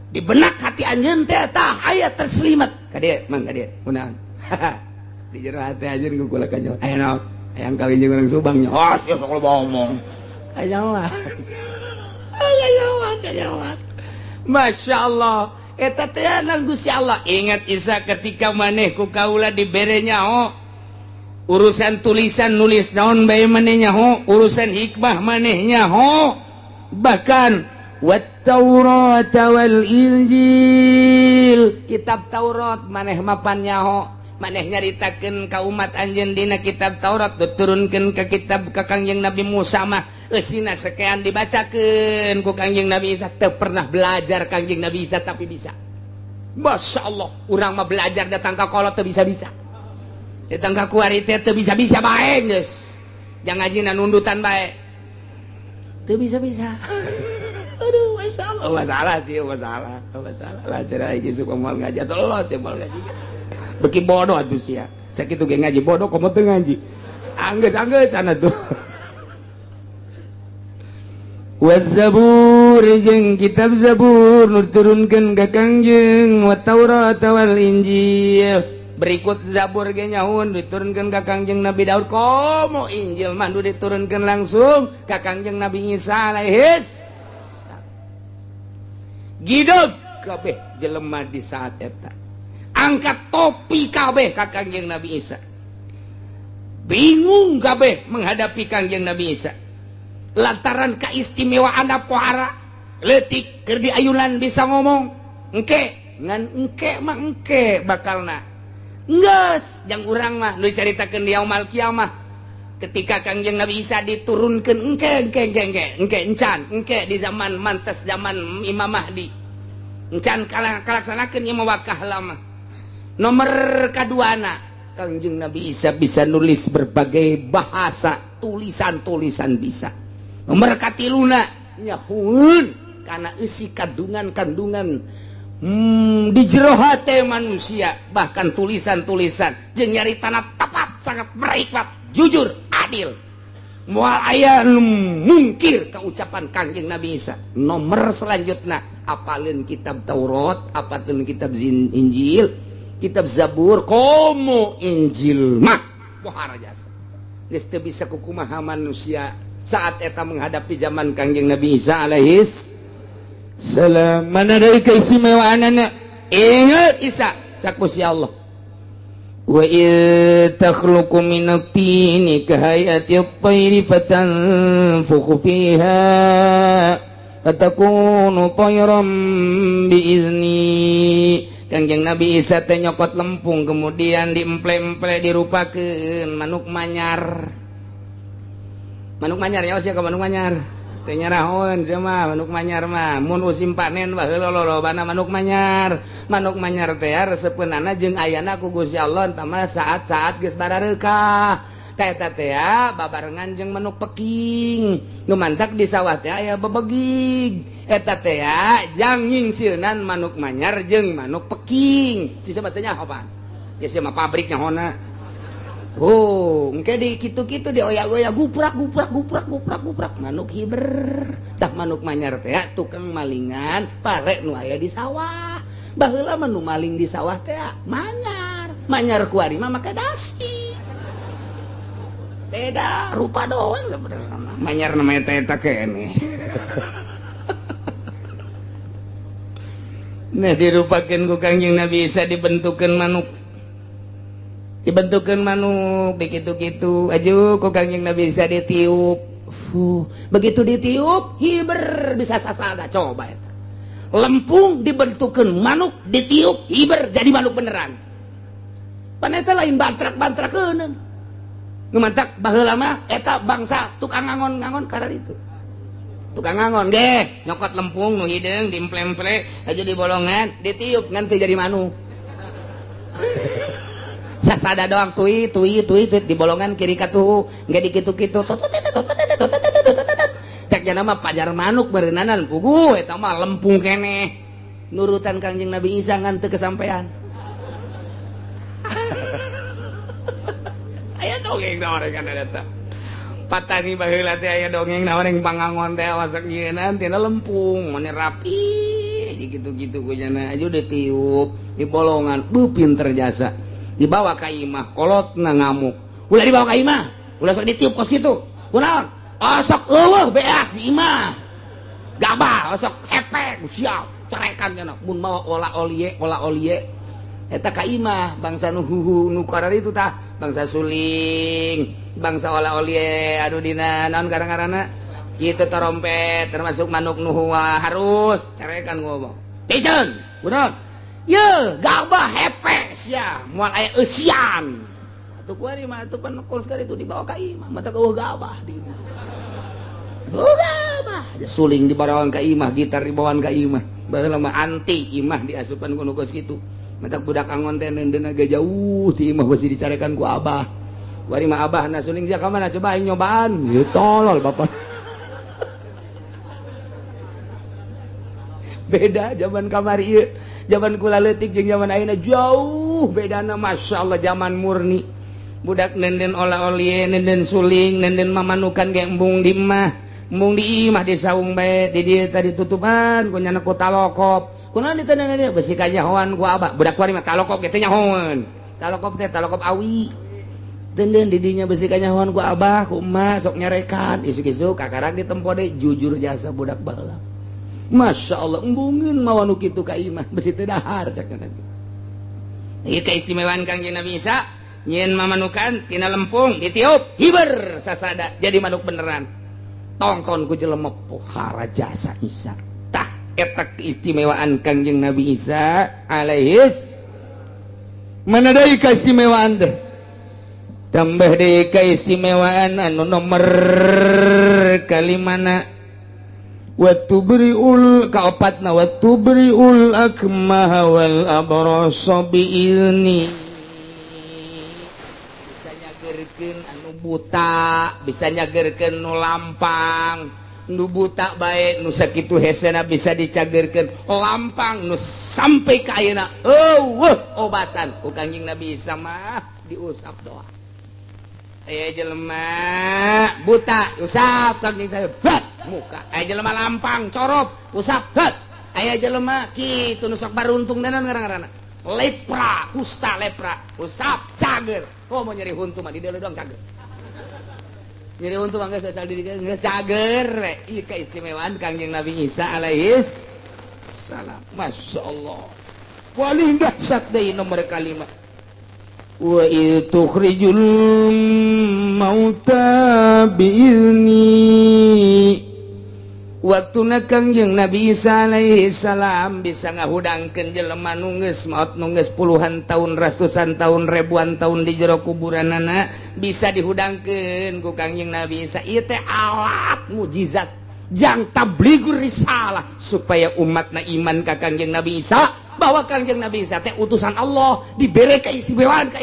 Di benak hati anjeun teh tah aya terselimet ka dieu mang ka dieu kunaon di jero hati anjeun ku kula kanyo aya naon hayang kawin jeung urang Subang nya oh sia sok loba omong kanyawan Masya Allah eta teh nang Gusti Allah. Ingat Isa ketika maneh ku kaula dibere nyaho urusan tulisan nulis naon bae maneh nyaho, urusan hikmah maneh nyaho, bahkan wat Taurat wal Injil, kitab Taurat maneh mapan nyaho, maneh nyaritakeun ka umat anjeun dina kitab Taurat diturunkeun ka kitab ka Kangjeng Nabi Musa mah eusina sakean dibacakeun ku Kangjeng Nabi Isa. Teu pernah belajar Kangjeng Nabi Isa tapi bisa. Masya Allah, urang mah belajar datang ka kolot teu bisa-bisa, datang ka kuari teh teu bisa-bisa bae geus, jang ngajina nundutan bae teu bisa-bisa. Aduh, Masya Allah, masalah sih, masalah lah cara ini suka mau ngaji atau Allah sih mau ngaji beki bodoh atuh sia sakitu ge ngaji bodoh komo teu ngaji anggeus sana tuh. Waz-Zabur jeung kitab Zabur nu diturunkeun ka Kangjeng, wa Taurat wal Injil. Berikut Zabur ge nyahoun diturunkeun ka Kangjeng Nabi Daud, komo Injil mah nu diturunkeun langsung ka Kangjeng Nabi Isa alaihis gideg kabeh jelema di saat eta, angkat topi kabeh ka Kangjeng Nabi Isa, bingung kabeh menghadapi Kangjeng Nabi Isa lantaran kaistimewaan pohara leutik keur di ayunan bisa ngomong engke ngan engke mah engke bakalna geus jang urang mah nu dicaritakeun di yaumul kiamah ketika Kangjeng Nabi Isa diturunkeun engke encan engke di zaman mantes zaman Imam Mahdi encan kalaksanakeun ieu wakah lama. Nomor kaduana Kangjeng Nabi Isa bisa nulis berbagai bahasa, tulisan-tulisan bisa. Nomor katiluna nyahuun kana eusi kandungan-kandungan di jero hate manusia, bahkan tulisan-tulisan jeung nyaritana tepat sangat berhikmat, jujur, adil. Moal aya mungkir ka ucapan Kangjeng Nabi Isa. Nomor selanjutnya apalin kitab Taurat, apalin kitab Injil, kitab Zabur, komo Injil mah pohara jasa. Geus teu bisa kukumaha manusia saat eta menghadapi zaman Kangjeng Nabi Isa alaihis salam. Mana dari keistimewaanana? Ingat Isa sakusi Allah. Wa takhluqu minat tini kahayati at-tayri fatanfukhu fiha fatakunu tayran biizni. Kangjeng Nabi Isa teh nyokot lempung kemudian diemple-emple dirupakeun manuk manyar. Manuk manyar nya sia ka manuk manyar. Teh nyarahoeun sia mah manuk manyar mah mun usim panen bae lolobana manuk manyar. Manuk manyar teh resepeunana jeung ayana ku Gusti Allah entah mah saat-saat geus barareukah. Teh eta teh babarengan jeung manuk peking. Nu mantak di sawah teh aya bebegig. Eta teh jang nyingsilnan manuk manyar jeung manuk peking. Si sabet teh nyaho pan? Ya sia mah pabrik nyahona. Oh, engke di kitu-kitu di oya-oya guprak manuk hiber. Tah manuk manyar teh tukang malingan pare nu aya di sawah. Baheula mah nu maling di sawah teh manyar. Manyar kuari mah make dasi. Beda rupa doang sebenarnya. Manyar namanya teh eta kene. Nah dirupakeun ku Kangjeng Nabi Isa dibentukeun manuk. Dibentukeun manuk begitu-gitu aju ku Kangjeng Nabi Isa ditiup. Begitu ditiup hiber bisa sasada coba eta. Lempung dibentukeun manuk ditiup hiber jadi manuk beneran. Pan eta lain bantrak-bantrakeun. Nu mantak baheula mah eta bangsa tukang ngangon-ngangon karena itu. tukang ngangon ge nyokot lempung nu hideung diemple-emple aja di bolongan ditiup ngan teu jadi manu sasada doang tui di bolongan kiri katuhu engke dikitu-kitu cek jana mah pajar manuk beureunanan puguh eta mah lempung keneh nurutan Kangjeng Nabi Isa ngan teu kesampean aya dongeng nawarekan eta patani baheula teh aya dongeng nawareng pangangon teh wasak nyieunnan tina lempung mane rapi gitu-gitu ku cenah aja ditiup di bolongan pinter jasa dibawa ka imah kolotna ngamuk ulah dibawa ka imah ulah sok ditiup kos kitu kunaon sok eueuh beas di imah gabah sok epek siap cerekan cenah mun mawa olah olie eta ka imah bangsa nu nu karar itu tah bangsa suling bangsa olah olie anu dina naon garang-garana kitu trompet termasuk manuk nu harus cerekan ngomong piceun kunaon ye gabah hepes ya moal aya eusian atuh kuari mah atuh panekol sekali itu dibawa ka imah mata eueuh gabah dina gabah suling dibawakan ka imah gitar dibawakan ka imah baheula mah anti imah diasupan ku nu geus kitu mata budak angon teh neundeun ge jauh ti imah besi dicarekan ku abah kuari mah abahna suling sia ka mana coba aing nyobaan ieu tolol bapak beda zaman kamari ieu zaman kula leutik jeung zaman ayeuna jauh bedana masyaallah zaman murni budak nenden olah-olie nenden suling nenden mamanukan ge embung di imah di saung bae di dieu tadi tutupan ku nyana ku talokop kunaon diteuneung dia besi kanyahoan ku abah budak kuari mah talokop ge teh nyahoan talokop teh talokop awi denden di dinya besi kanyahoan ku abah ku emak sok nyarekan isuk-isuk kakarang ditempo deui jujur jasa budak baheula Masya Allah embungin mawanu kitu ka imah besi teu dahar cak nanti ieu keistimewaan Kangjeng Nabi Isa nyieun mamanukan tina lempung ditiup hiber sasada jadi manuk beneran tongkon ku jelema pohara jasa Isa tah eta keistimewaan Kangjeng Nabi Isa alaihis mana deui keistimewaan teh tambah deui keistimewaan anu nomor kalimana watubriul kaopatna watubriul akmah wal abrasa biizni bisa nyageurkeun anu buta bisa nyageurkeun nu lampang nu buta bae nu sakitu hesena bisa dicageurkeun lampang nu sampai ka ayeuna obatan ku Kangjeng Nabi Isa mah diusap doa aya jelema buta usap Kangjeng saya muka aya jelema lampang corop usap aya jelema kitu nu sok baruntung danan ngaran-ngaranna lepra kusta lepra usap cager mau nyeri huntu mah di dieu doang cager nyeri huntu mah geus asal di dieu geus cager ieu keistimewaan Kangjeng Nabi Isa alaihis salam masyaallah paling dahsyat deui nomor kalimat wa tukhrijul mauta biizni waktuna Kangjeng Nabi Isa alaihi salam bisa ngahudangkeun jelema nu geus maot nu geus puluhan tahun ratusan tahun ribuan tahun di jero kuburanana bisa dihudangkeun ku Kangjeng Nabi Isa ieu teh alat mukjizat jang tablighur risalah supaya umatna iman ka Kangjeng Nabi Isa bahwa Kangjeng Nabi Isa teh utusan Allah dibere keistimewaan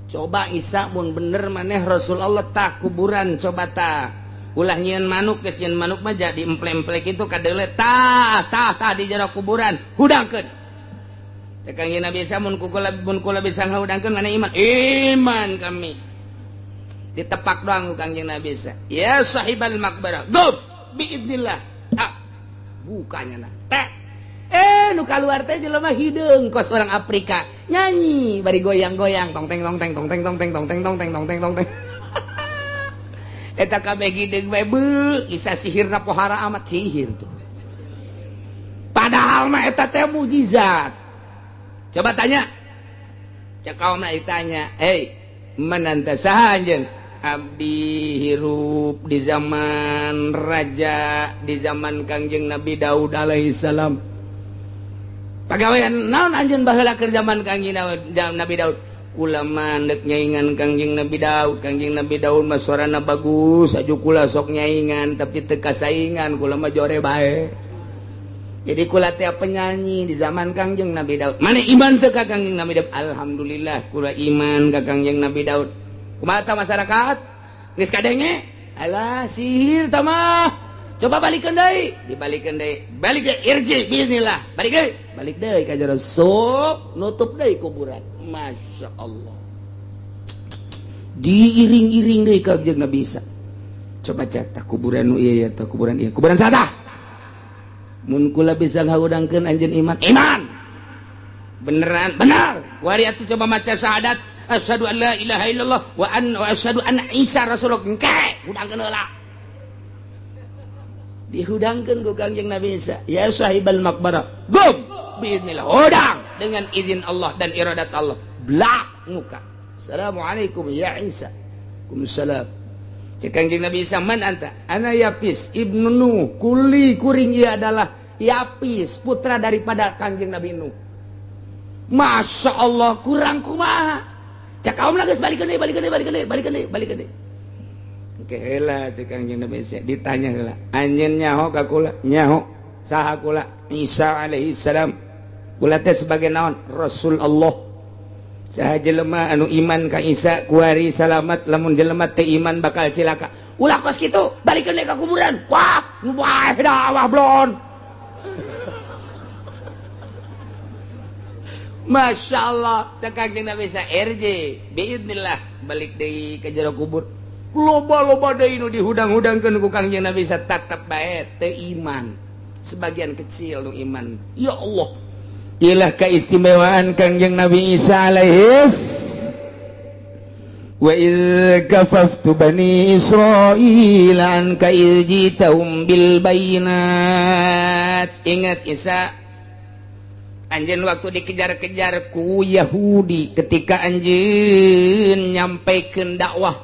coba Isa mun bener maneh Rasul Allah tak kuburan coba tak ulah nyieun manuk geus nyieun manuk mah jadi emple-emple kitu kadeule tah di jero kuburan hudangkeun teh Kangjeng Nabi Isa mun kula bisa ngahudangkeun mana iman kami ditepak doang ku Kangjeng Nabi Isa ya sahibal maqbarah go biidznillah bukanya na teh nu kaluar teh jelema hideung kos orang Afrika nyanyi bari goyang-goyang tong teng tong teng tong teng tong teng tong teng tong teng tong teng tong teng eta kabeh gideung bae beu Isa sihirna pohara amat sihir tuh padahal mah eta teh mukjizat coba tanya cek kaumna ditanya mananta saha anjeun abdi hirup di zaman raja di zaman Kangjeng Nabi Daud alaihi salam pagawean naon anjeun baheula keur zaman Kangjeng Nabi Daud ulama dek nyaingan Kangjeng Nabi Daud. Kangjeng Nabi Daud mah suarana bagus, aju kula sok nyaingan tapi teu kasaingan, kula mah jore bae. Jadi kula teh penyanyi di zaman Kangjeng Nabi Daud. Mane iman teu ka Kangjeng Nabi Daud? Alhamdulillah kula iman ka Kangjeng Nabi Daud. Kumaha ta masyarakat? Geus kadenge? Alah sihir tah mah. Coba balikeun deui, dibalikeun deui. Balik deui irji bismillah. Balik deui. Balik deui ka jero sok nutup deui kuburan. Masya Allah. Diiring-iring deui ka Kangjeng Nabi Isa. Coba cek kuburan nu ieu tah kuburan ieu. Kuburan satah? Mun kula bisa ngahudangkeun anjeun iman. Iman. Beneran, benar. Kuari atuh coba maca syahadat asyhadu an la ilaha illallah wa asyhadu anna Isa rasulullah. Engke, hudangkeun heula. Dihudangkeun ku Kangjeng Nabi Isa. Ya sahibal maqbarah. Gum biiznillah. Hudang dengan izin Allah dan iradat Allah. Blak muka. Assalamualaikum ya Isa. Waalaikumsalam. Cek Kangjeng Nabi Isa, man anta? Ana Yapis ibnu Nuh. Kuli kuring ia adalah Yapis, putra daripada Kangjeng Nabi Nuh. Masya Allah, kurang kumaha. Cek kaum lagi balikeun deui. Oke, heula cek Kangjeng Nabi Isa ditanya heula. Anjeun nyaho ka kula? Nyaho. Saha kula? Isa alaihi salam. Kula teh sebagai naon? Rasul Allah. Saha jelema anu iman ka Isa kuari salamat, lamun jelema teh iman bakal cilaka. Ulah kos kitu, balikeun deui ka kuburan. Wah, nu bae dah blon. Masya Allah, cek Kangjeng Nabi Isa RJ, biidnillah balik deui ka jero kubur. Loba-loba deui nu dihudang-hudangkeun ku Kangjeng Nabi Isa tatap bae teu iman. Sebagian kecil nu iman. Ya Allah. Ilah keistimewaan Kangjeng Nabi Isa alaihis. Wa idz kafaftu bani Israil anka idz jitahum bil bayinat. Ingat Isa, anjeun waktu dikejar-kejar ku Yahudi ketika anjeun nyampaikeun dakwah,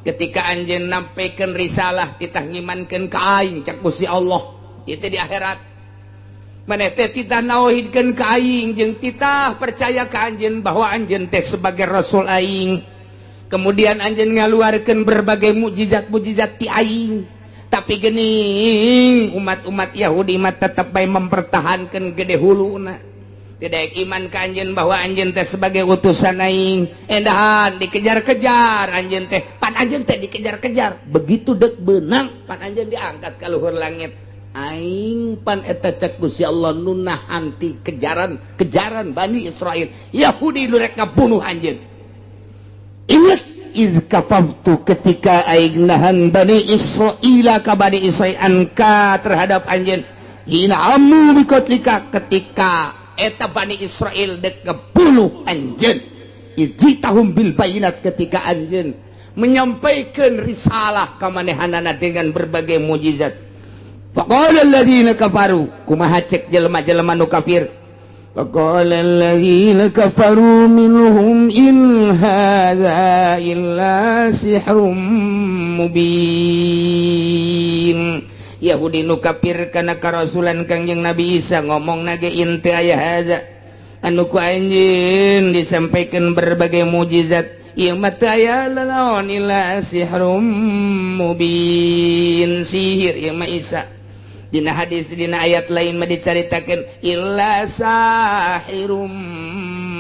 ketika anjeun nampikeun risalah titah ngimankeun ka aing cak Gusti Allah itu di akhirat. Maneh teh titah nauhidkeun ka aing jeung titah percaya ka anjeun bahwa anjeun teh sebagai rasul aing. Kemudian anjeun ngaluarkeun berbagai mukjizat-mukjizat ti aing. Tapi geuning umat-umat Yahudi mah tetep bae mempertahankeun gede huluna. Tidak iman ka anjeun bahwa anjeun teh sebagai utusan aing. Endahan dikejar-kejar anjeun teh, pan anjeun teh dikejar-kejar. Begitu deuk beunang pan anjeun diangkat ka luhur langit. Aing pan eta cek Gusti Allah nu nahan ti kejaran Bani Israil. Yahudi nu rek ngabunuh anjeun. Ingat iz kafaftu ketika aing nahan Bani Israil ka Bani Israil anka terhadap anjeun. Hina amu bikotlika ketika eta Bani Israel dek ngebunuh anjeun. Ijtahum bil bayinat ketika anjeun menyampaikan risalah ka manehanana dengan berbagai mukjizat. Faqala alladziina kafaru, kumaha cek jelema-jelema nu kafir? Faqala alladziina kafaru minhum in hadza illa sihrun mubin. Yahudi nu kafir kana karasulan Kangjeng Nabi Isa ngomong nage inti aya hadza anu ku anjeun disampaikan berbagai mukjizat ieu mah teu aya laon illa sihrum mubin, sihir ieu mah Isa. Dina hadis dina ayat lain mah dicaritakeun illa sahirum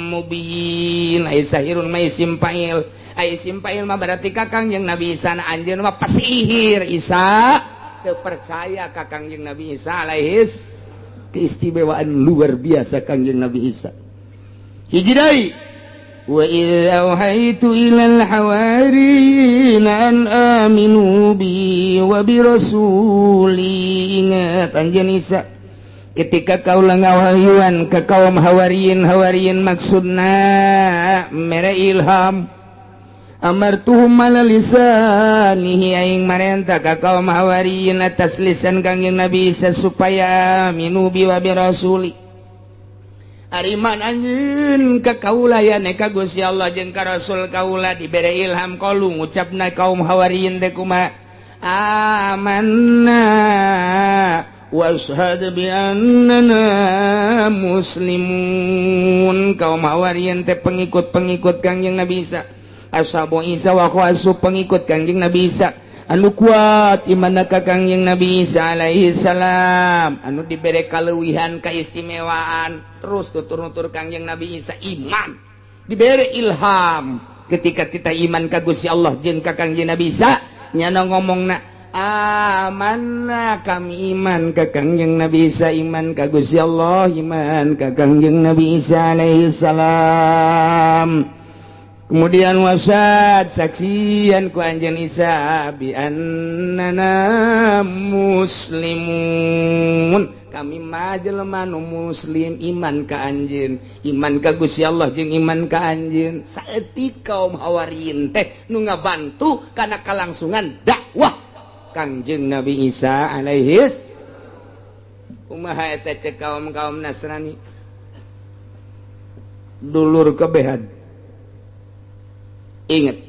mubin. Ai sahirun mah isim fa'il. Ai isim fa'il mah berarti ka Kangjeng Nabi Isa na anjeun mah pasihir Isa. Percaya ka Kangjeng Nabi Isa alaihis. Keistimewaan luar biasa Kangjeng Nabi Isa. Hiji deui, wa idz auhaitu ilal hawariyina an aminu bi wa bi rasuli. Ingat anjeun Isa ketika kaula ngawahyuan ka kaum hawariyin maksudna mere ilham. Amartuhum ala lisanihi aing marentah ka kaum hawariyin atas lisan Kangjeng Nabi Isa supaya minu bi wa bi rasuli. Ariman anjeun ka kaula ya ne ka Gusti Allah jeung ka Rasul kaula dibere ilham qalu ngucapna kaum hawariyin teh kumaha amanna washhad bi annana muslimun. Kaum Hawariyin teh pengikut-pengikut Kangjeng Nabi Isa. Ashabu Isa wa khawasu pengikut Kangjeng Nabi Isa anu kuat imanna ka Kangjeng Nabi Isa alaihi salam, anu dibere kaleuwihan kaistimewaan terus tutur-nutur Kangjeng Nabi Isa iman, dibere ilham ketika kita iman ka Gusti Allah jeung ka Kangjeng Nabi Isa nyana ngomongna amanna kami iman ka Kangjeng Nabi Isa, iman ka Gusti Allah, iman ka Kangjeng Nabi Isa alaihi salam. Kemudian wasad saksian ku anjeun Isa bi annana muslimun, kami mah jelema nu muslim iman ka anjeun, iman ka Gusti Allah jeung iman ka anjeun. Saeutik kaum Hawariyin teh nu ngabantu kana kalangsungan dakwah Kangjeng Nabi Isa alaihi. Kumaha eta cek kaum Nasrani dulur kebehan. Ingat,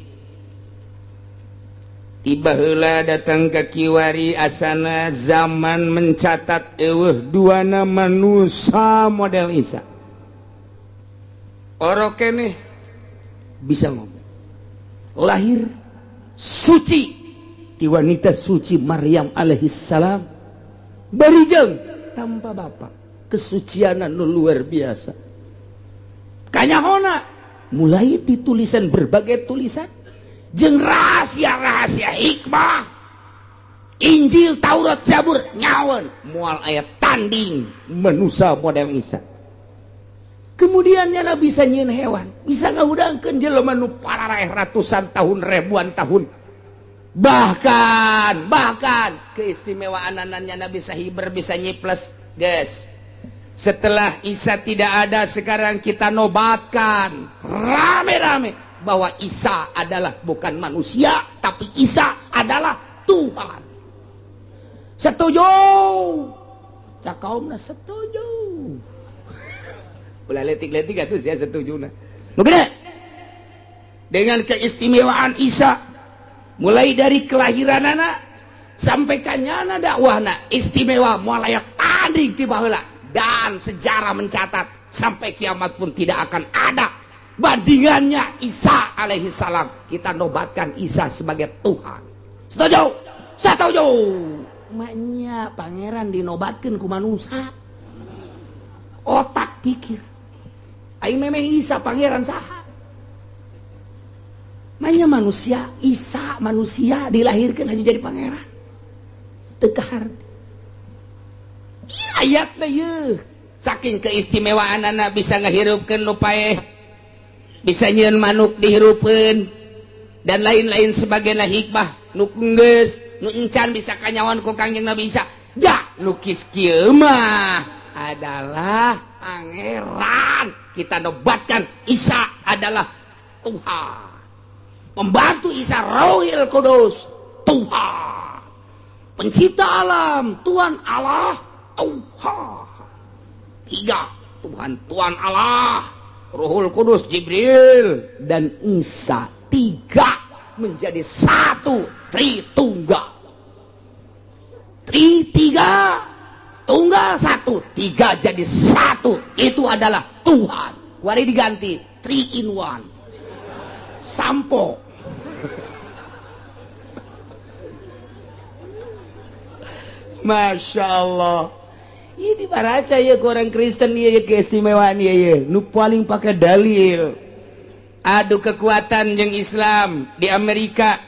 tiba heula datang ke kiwari asana zaman mencatat eueuh duana manusia model Isa. Oro keneh bisa ngomong. Lahir suci ti wanita suci Maryam alaihissalam, barijeng tanpa bapak, kesucian nu luar biasa. Kanyahona mulai ditulisan berbagai tulisan jeung rahasia-rahasia hikmah, Injil, Taurat, Zabur nyawen moal ayat tanding manusia model Isa. Kemudian nyana bisa nyieun hewan, bisa ngahudangkeun jelema nu pararaeh ratusan tahun, ribuan tahun. Bahkan keistimewaan anaknya bisa hiber, bisa nyiples, guys. Setelah Isa tidak ada, sekarang kita nobatkan rame-rame bahwa Isa adalah bukan manusia, tapi Isa adalah Tuhan. Setuju? Cak kaumna setuju. Ulah letik-letik atuh saya setuju na. Nu gede. Dengan keistimewaan Isa, mulai dari kelahiran anak sampai kanyana dakwahna istimewa moal aya tanding ti baheula, dan sejarah mencatat sampai kiamat pun tidak akan ada bandingannya Isa alaihi salam. Kita nobatkan Isa sebagai Tuhan. Setuju? Setuju. Maknya pangeran dinobatkeun ku manusia. Otak pikir. Ai memeh Isa pangeran saha? Maknya manusia, Isa manusia dilahirkan hanya jadi pangeran. Teu harti. Ayatna yeuh. Saking keistimewaanana bisa ngahirupkeun nu paeh, bisa nyieun manuk dihirupkeun, dan lain-lain sebagainya hikmah nu geus nu encan bisa kanyawan ku Kangjeng Nabi Isa. Ja, lukis kieu mah adalah pangeran. Kita nobatkan Isa adalah Tuhan. Pembantu Isa Rohil Kudus, Tuhan. Pencipta alam, Tuhan Allah, Tuhan. Tiga, Tuhan Allah, Rohul Kudus, Jibril, dan Isa. Tiga menjadi satu, Tritunggal. Tiga, tunggal satu, tiga jadi satu. Itu adalah Tuhan. Kuari diganti 3 in 1. Sampo. Masya Allah. Ini baraca ya orang Kristen ya keistimewaan ya nu paling pakai dalil adu kekuatan yang Islam. Di Amerika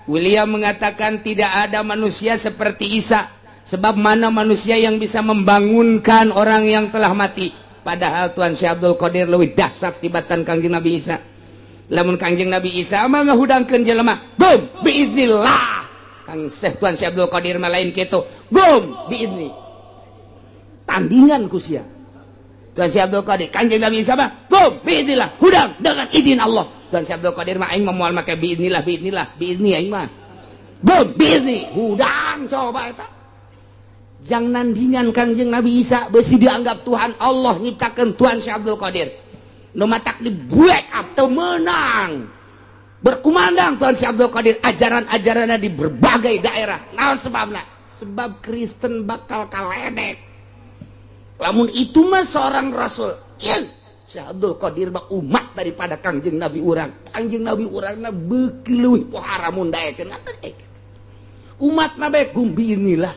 William mengatakan tidak ada manusia seperti Isa, sebab mana manusia yang bisa membangunkan orang yang telah mati. Padahal Tuan Syekh Abdul Qadir lebih dahsyat tibatan Kangjeng Nabi Isa. Lamun Kangjeng Nabi Isa mah ngahudangkeun jelema gum biiznillah. Kang Syekh Tuan Syekh Abdul Qadir mah lain kitu, gum biizni. Tandingan ku sia. Tuan Syekh Abdul Qadir, Kangjeng Nabi Isa mah gum biiznillah, hudang dengan izin Allah. Tuan Syekh Abdul Qadir mah aing moal make biiznillah biizni aing mah. Gum biizni, hudang coba eta. Jang nandingan Kangjeng Nabi Isa besi dianggap Tuhan Allah nyiptakeun Tuan Syekh Abdul Qadir. Nu matak di break up teu meunang. Berkumandang Tuan Syekh Abdul Qadir ajaran-ajaranna di berbagai daerah. Naon sebabna? sebab Kristen bakal kaledek. Lamun itu mah seorang rasul. Syekh Abdul Qadir mah umat daripada Kangjeng Nabi urang. Kangjeng Nabi urangna beuki leuwih pohara mun daekeun umat na bae gumbi inilah.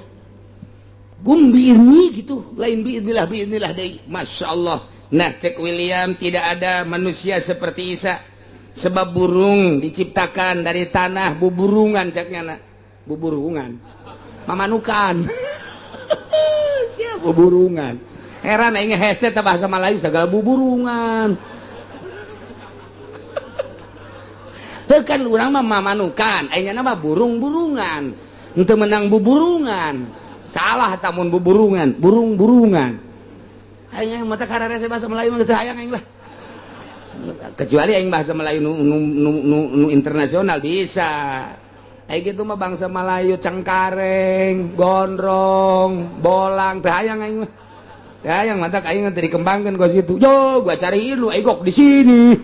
Gumbi ini gitu, lain biinilah deui. Masyaallah. Nah, cek William, tidak ada manusia seperti Isa. Sebab burung diciptakan dari tanah buburungan ceknya nak. Buburungan. Mamanukan. Siapa buburungan? Heran aing hese teh bahasa Melayu segala buburungan. Heuh kan urang mah mamanukan, aingna mah burung-burungan. Henteu menang buburungan. Salah tamun buburungan, burung-burungan. Aing mah teh karere bahasa Melayu mah geus hayang aing lah. Kecuali aing bahasa Melayu nu internasional bisa. Aing gitu mah bangsa Melayu cengkareng, gondrong, bolang teh hayang aing mah. Teh hayang mantap aing teh dikembangkeun ka situ. Yo, gua cariin lu aigok di sini.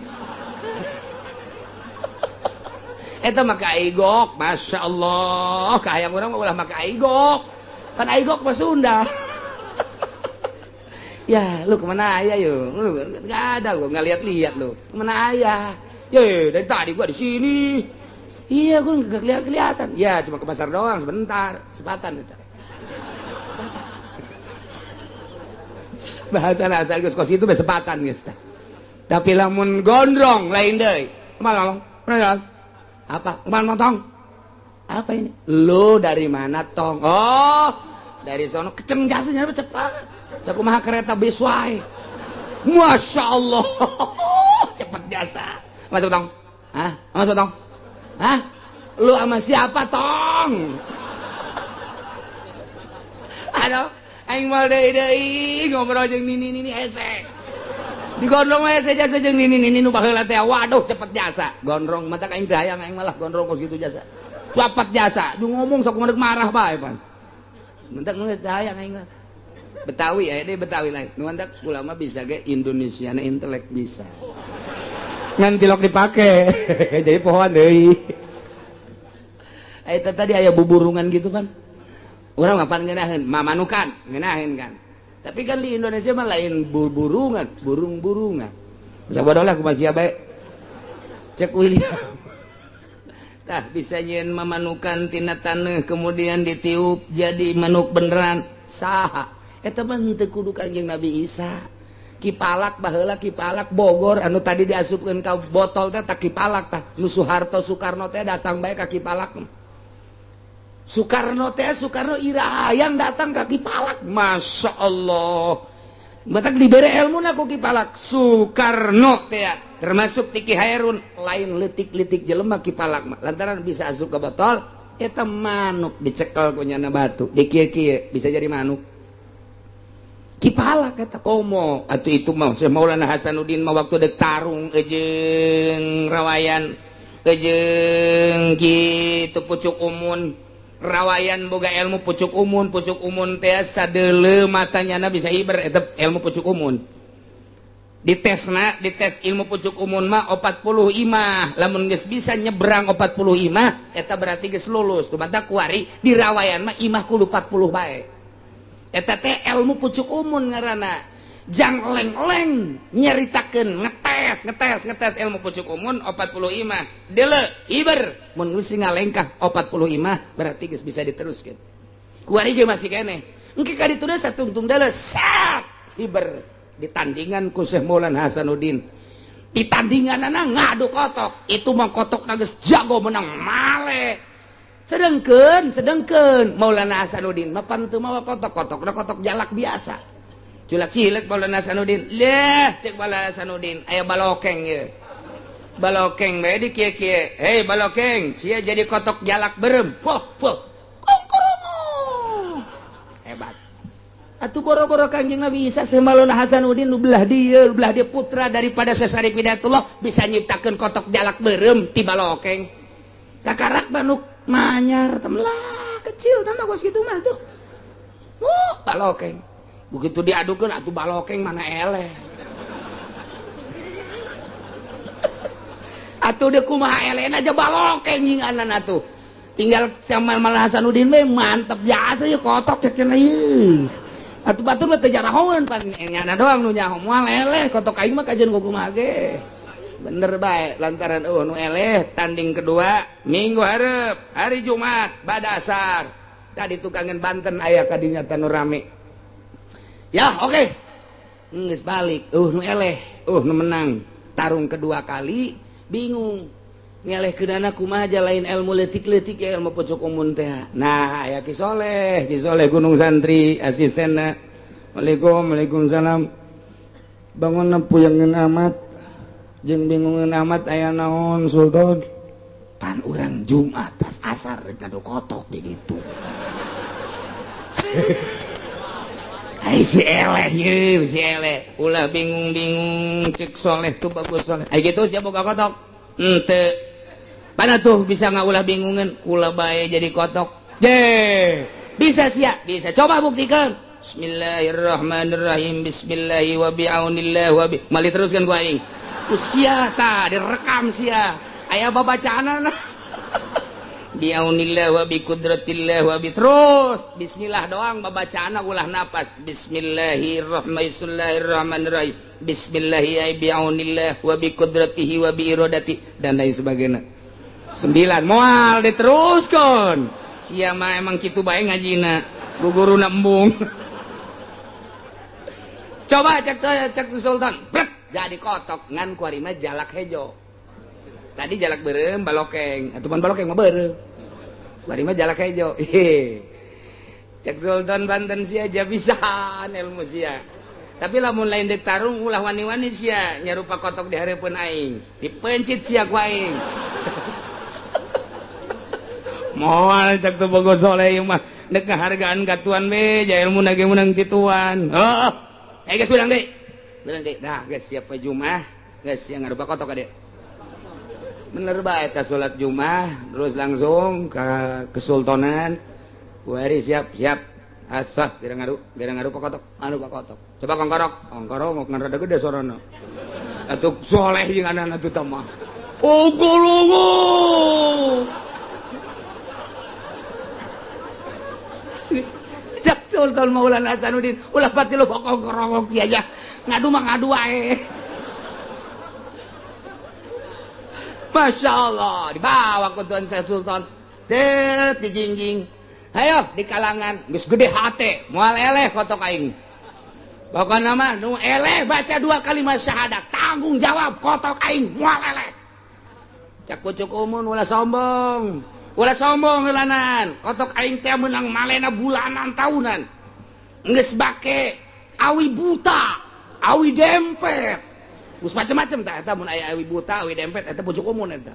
Eta mah ka aigok, masyaallah. Ka hayang urang mah ulah make aigok. Kan aigok mah Sunda. Ya, lu kemana ayah yo? Lu nggak ada, gua nggak lihat lu. Kemana ayah? Ya, dari tadi gua di sini. Iya, gua nggak kelihatan. Ya, cuma ke pasar doang sebentar, sepatan itu. Bahasa asal geus kos itu sepatan geus teh. Tapi lamun gondrong lain deui. Kemana? Apa? Kemana tong? Apa ini? Lu dari mana tong? Oh, dari sono keceng jasanya cepat. Sakumaha kereta bis wae. Masya Allah. Cepet jasa. Masuk tong. Hah? Masuk tong. Hah? Lu sama siapa tong? Aduh, aing mal deui ngobrol jeung nini hese. Di gondrong we jasa jeung nini nu baheula teh. Waduh, cepet jasa. Gondrong mata aing teh hayang aing malah gondrong kos kitu jasa. Cepet jasa. Du ngomong sok mendek marah bae pan. Mentek nu geus hayang aing mah. Betawi ya, deh Betawi lain. Nuandak ulama bisa ge Indonesia na intelek bisa. Ngan tilok dipake. Jadi pohon deui. Eta tadi aya buburungan gitu kan. Urang ngapan ngeunaheun, mamanukan, ngeunaheun kan. Tapi kan di Indonesia mah lain buburungan, burung-burungan. Sabodoh lah kumaha sia bae. Cek William. Tah bisa nyeun mamanukan tina taneuh kemudian ditiup jadi manuk beneran. Saha? Eta mah henteu kudu Kangjeng Nabi Isa. Kipalak baheula Kipalak Bogor anu tadi diasupkeun ka botol teh tak Kipalak tah. Nu Soeharto Soekarno teh datang bae ka Kipalak. Soekarno ira hayang datang ka Kipalak. Masya Allah. Matak dibere ilmu na ku Kipalak. Soekarno teh termasuk Tiki Hairun lain leutik-leutik jelema Kipalak mah. Lantaran bisa asup ka botol eta manuk dicekel ku nyana batu. Dikieu-kieu bisa jadi manuk. Kipalak kata komo atuh itu mah Syekh Maulana Hasanuddin mah waktu dek tarung jeung rawayan jeung kitu pucuk umun rawayan boga ilmu pucuk umun teh sadeuleu matanyana bisa hiber eta ilmu pucuk umun dites ilmu pucuk umun mah 45 lamun geus bisa nyebrang 45 eta berarti geus lulus tumantak kuari di rawayan mah imah kudu 40 bae. Eta teh ilmu pucuk umun ngaranna. Jang leng-leng nyaritakeun ngetes ilmu pucuk umun 45. Deuleu hiber mun geus ngalengkah 45 berarti geus bisa diteruskeun. Kuari ge masih keneh. Engke ka ditu satungtung deuleu sat hiber ditandingan ku Syekh Maulana Hasanuddin. Di tandinganana ngadu kotok. Itu mah kotokna geus jago menang male. Sedengkeun Maulana Hasanuddin mapan teu mawa kotok kotok jalak biasa culak cilik Maulana Hasanuddin leh cek Maulana Hasanuddin aya balokeng ye balokeng bae di kieu-kieu hei balokeng sia jadi kotok jalak berem kongkoromo hebat atuh boro-boro Kangjeng Nabi Isa Syekh Maulana Hasanuddin nu belah dia putra daripada Syekh Widatullah bisa nyiptakeun kotok jalak berem ti balokeng kakarak manuk manyar temlah kecil nama kos gitu mah tuh balokeng begitu diadukeun atuh balokeng mana eleh atuh deu kumaha elehna aja balokeng nyinganan atuh tinggal sama malah Hasanuddin we mantep biasa ya kotok cek cenah ieu atuh batur mah teu jarahoeun pan nyana doang nu nyaho moal eleh kotok aing mah kajian kumaha ge bener bae lantaran nu eleh tanding kedua minggu hareup hari Jumat badasar tadi tukangan Banten aya kadinya tanu rame ya oke geus balik nu eleh nu menang tarung kedua kali bingung nyalehkeunana kumaha aja lain ilmu leutik-leutik ya ilmu pucuk umum teh nah aya Ki Soleh Gunung Santri asistenna Waalaikumsalam bangun puyengkeun amat jeung bingungeun amat aya naon Sultan pan urang Jumat pas asar kado kotok di ditu ai si eleh ye si eleh ulah bingung cek Soleh tuh bagus Soleh ai gitu sia boga kotok henteu pana tuh bisa ngaulah bingungan ulah bae jadi kotok je bisa sia bisa coba buktikan Bismillahirrahmanirrahim bismillahi wa bi'aunillah wa bi mali teruskan ku aing sia tah direkam sia aya babacaanna bi'aunillah wa bi qudratillah wa bi terus bismillah doang babacaanna ulah napas bismillahirrahmanirrahim bismillahi bi'aunillah wa bi qudratihi wa bi iradati dan lain sebagainya 9 moal diteruskan sia mah emang kitu bae ngajina guguruna embung coba cek Sultan brek jadi kotok ngan kuari mah jalak hejo tadi jalak beureum balokeng atuh pan balokeng mah beureum kuari mah jalak hejo cek Sultan Banten sia jabisan ilmu sia tapi lamun lain dek tarung ulah wani-wani sia nyarupa kotok di hareupeun aing dipencit sia ku aing moal cek teu bogo Soleh ieu mah deuk ngahargaan ka tuan we ja ilmu ge menang ti tuan geus urang deui nah geus siap we Jumat geus yang ngarupa kotok ade bener bae eta salat Jumat terus langsung ka kesultanan kuari siap asah gara ngarupa kotok coba kongkorok ngarada gede sorana atuh Soleh jeung anana teh mah ongkorongo Sultan Maulana Hasanuddin ulah pati lu kongkorong kieu aja ngadu mah ngadu wae Masya Allah dibawa ku Tuan Syekh Sultan tet dijingjing ayo di kalangan geus gede hate moal eleh kotok aing pokona mah nu eleh baca 2 kalimat syahadat tanggung jawab kotok aing moal eleh cak pucuk umun ulah sombong heulanan kotok aing teh meunang malena bulanan tahunan geus bake awi buta awi dempet geus macem-macem tah eta mun aya awi buta awi dempet eta pucuk umun eta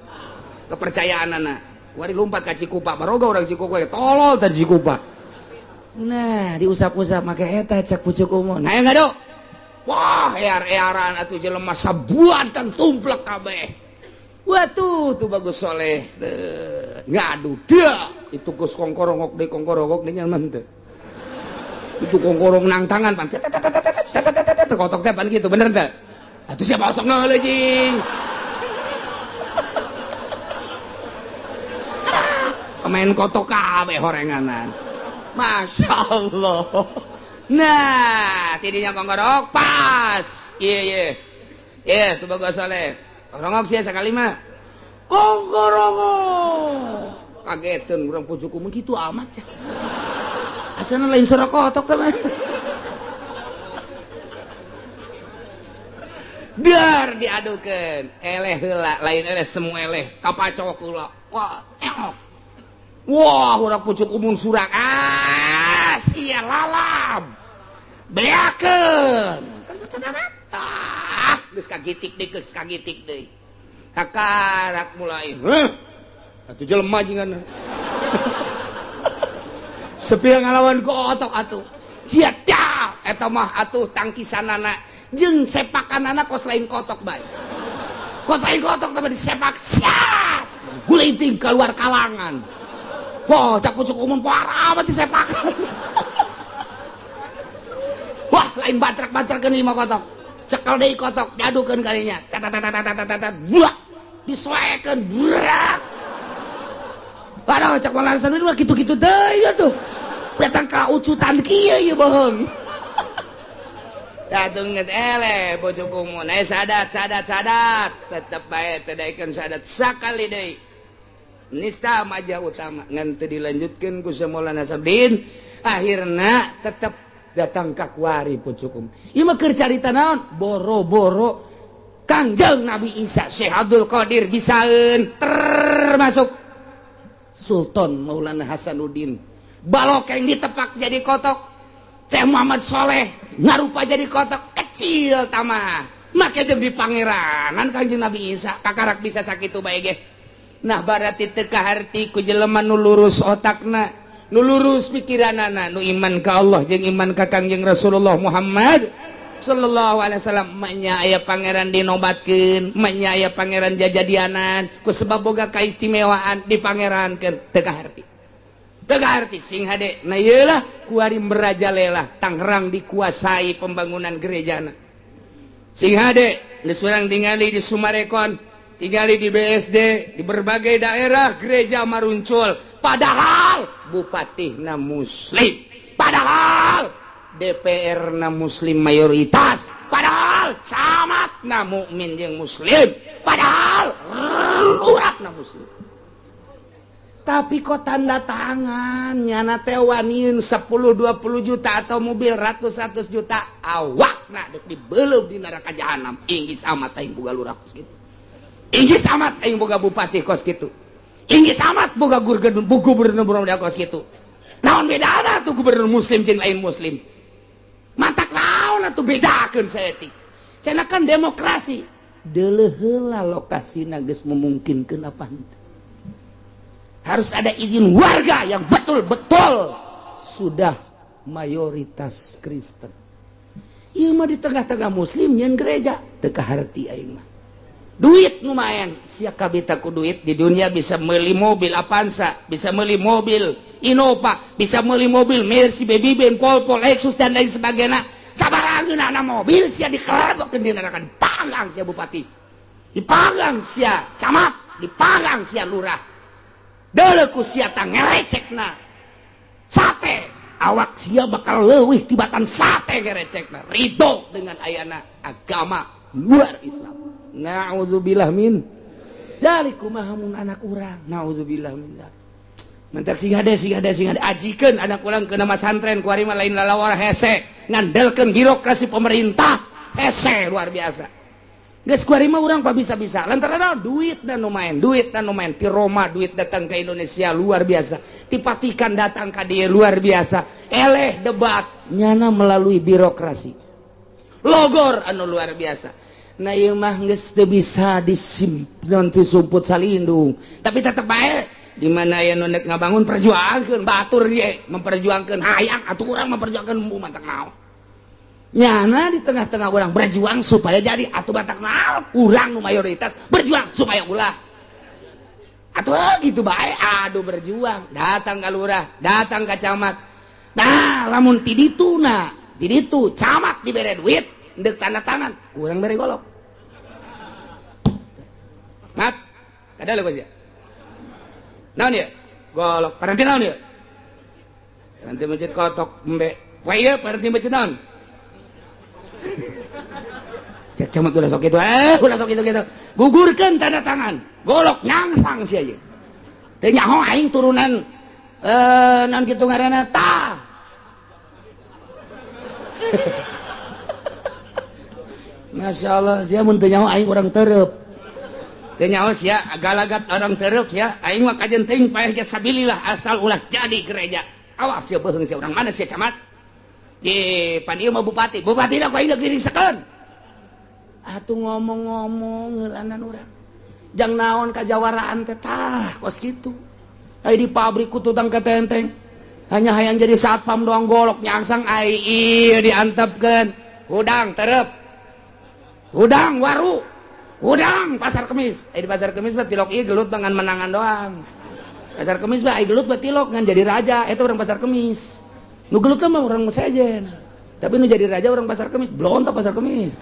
kepercayaanana wari lumpat ka Cikupa baroga urang Cikupa tolol tah Cikupa nah diusap-usap make eta cak pucuk umun nah ngado wah ear-earan atuh jelema sabuatan tumplek kabeh wah tuh bagus Soleh ngadu dah itu geus kongkorongok deui nyaman teh itu kongkorong nang tangan pan kotok teh pan gitu bener teh atuh siapa osok ngeuleuh cing main kotok kabeh horenganan Masya Allah nah tidinya kongkorok pas iya tuh bagus Soleh kongkorong sia sakali mah kongkorongo kageteun urang pucuk umum kitu amat ya asana lain suara kotok teh mah dar diadukeun eleh heula lain eleh semu eleh kapacok heula wah urang pucuk umum surak sia lalab beakeun geus kagitik deui kakarak mulai atuh jelema jingan sepi ngalawan kotok atuh sia dah eta mah atuh tangkisanana jeung sepakanana kos lain kotok bae kos lain kotok tapi disepak siat guliting keluar kalangan wah cak pucuk umum parah amat disepakan wah lain batrak-batrakeun lima kotok cekel deui kotok diadukeun kalinya buak disoekeun burak padahal cak malasan mah kitu-kitu deui atuh datang ka ucutan kieu ieu bohong datang geus eleh bojoku mun sadat tetep bae teu daekeun sadat sakali deui nista maja utama ngan teu dilanjutkeun ku Maulana Sabdin akhirna tetep datang ka kuari pucukum ieu mah keur carita naon boro-boro Kangjeng Nabi Isa Syekh Abdul Qadir bisaeun termasuk Sultan Maulana Hasanuddin balokeng ditepak jadi kotok Syekh Muhammad Soleh ngarupa jadi kotok kecil tamah make jeung di pangeranan Kangjeng Nabi Isa kakarak bisa sakitu bae ge nah barati teu kaharti ku jelema nu lurus otakna nu lurus pikiranana nu iman ka Allah jeung iman ka Kangjeng Rasulullah Muhammad sallallahu alaihi wasallam manya aya pangeran dinobatkeun manya aya pangeran jajadianan ku sebab boga kaistimewaan dipangerankeun teu kaharti sing hade na ieu lah kuari merajalela Tangerang dikuasai pembangunan gerejana sing hade geus urang tingali di Sumarekon tingali di BSD di berbagai daerah gereja maruncul padahal bupati na muslim padahal DPR na muslim mayoritas padahal camat na mukmin jeung muslim padahal lurah na muslim tapi kok tanda tangan nyana teh waniun 10-20 juta atau mobil ratus juta awakna dek dibeuleuh di neraka jahanam inggis amat aing boga lurah kos kitu inggis amat aing boga bupati kos kitu inggis amat boga gubernur kos kitu naon bedana tuh gubernur muslim jeung lain muslim mantak naon atuh bedakeun saeutik cenah kan demokrasi deuleuh heula lokasina geus memungkinkeun apa henteu harus ada izin warga yang betul-betul sudah mayoritas Kristen ieu mah di tengah-tengah muslim nyeun gereja teu kaharti aing mah duit lumayan sia kabita ku duit di dunia bisa meuli mobil Avanza bisa meuli mobil Innova bisa meuli mobil Mercy Baby Ben Pol Lexus dan lain sebagainya sabarangeun ana mobil sia dikelabokeun di neraka dipanggang sia bupati dipanggang sia camat dipanggang sia lurah deuleuh ku sia tah ngerecekna sate awak sia bakal leuwih tibatan sate ngerecekna ridho dengan ayana agama luar Islam na'udzubillah min dzalik kumaha mun anak urang na'udzubillah min dzalik mentak sing hade ajikeun anak urang ke nama santren kuari mah lain lalawar hese ngandelkeun birokrasi pemerintah hese luar biasa geus kuari mah urang pa bisa-bisa lantaran duit dan lumayan ti Roma duit datang ke Indonesia luar biasa ti Vatikan datang ka dieu luar biasa eleh debat nyana melalui birokrasi logor anu luar biasa nah ieu mah geus teu bisa disimpen disumput salindung tapi tetep bae di mana aya nu nek ngabangun perjuangkeun batur ye memperjuangkeun hayang atuh urang memperjuangkeun mantak naon nyana di tengah-tengah urang berjuang supaya jadi atuh mantak naon urang nu mayoritas berjuang supaya ulah atuh gitu bae aduh berjuang datang ka lurah datang ka camat nah lamun ti ditu camat dibere duit ndek tanda tangan urang bere golok mat kada leuh sia naon ya golok paranti naon ya paranti masjid kotok embe wah ieu paranti masjid naon cek camat ulah sok kitu gitu gugurkeun tanda tangan golok nyangsang sia ieu teu nyaho aing turunan naon kitu ngaranna tah Masya Allah sia mun teu nyaho aing urang tereup tanya sia galagat orang tereup sia aing mah kajenting paeh ge sabilillah asal ulah jadi gereja awas sia beuheung sia urang mana sia camat di pan ieu mah bupati da ku aing diringsekeun atuh ngomong-ngomong heulanan urang jang naon kajawaraan teh tah kos kitu ai di pabrik ku tutang ketenteng hanya hayang jadi satpam doang golok nyangsang ai ieu diantepkeun hudang tereup hudang waru udang pasar kemis di pasar kemis mah tilok ieu gelut dengan menangan doang pasar kemis mah gelut mah tilok ngan jadi raja eta orang pasar kemis nu gelut mah orang mesejen tapi nu jadi raja orang pasar kemis belum tak pasar kemis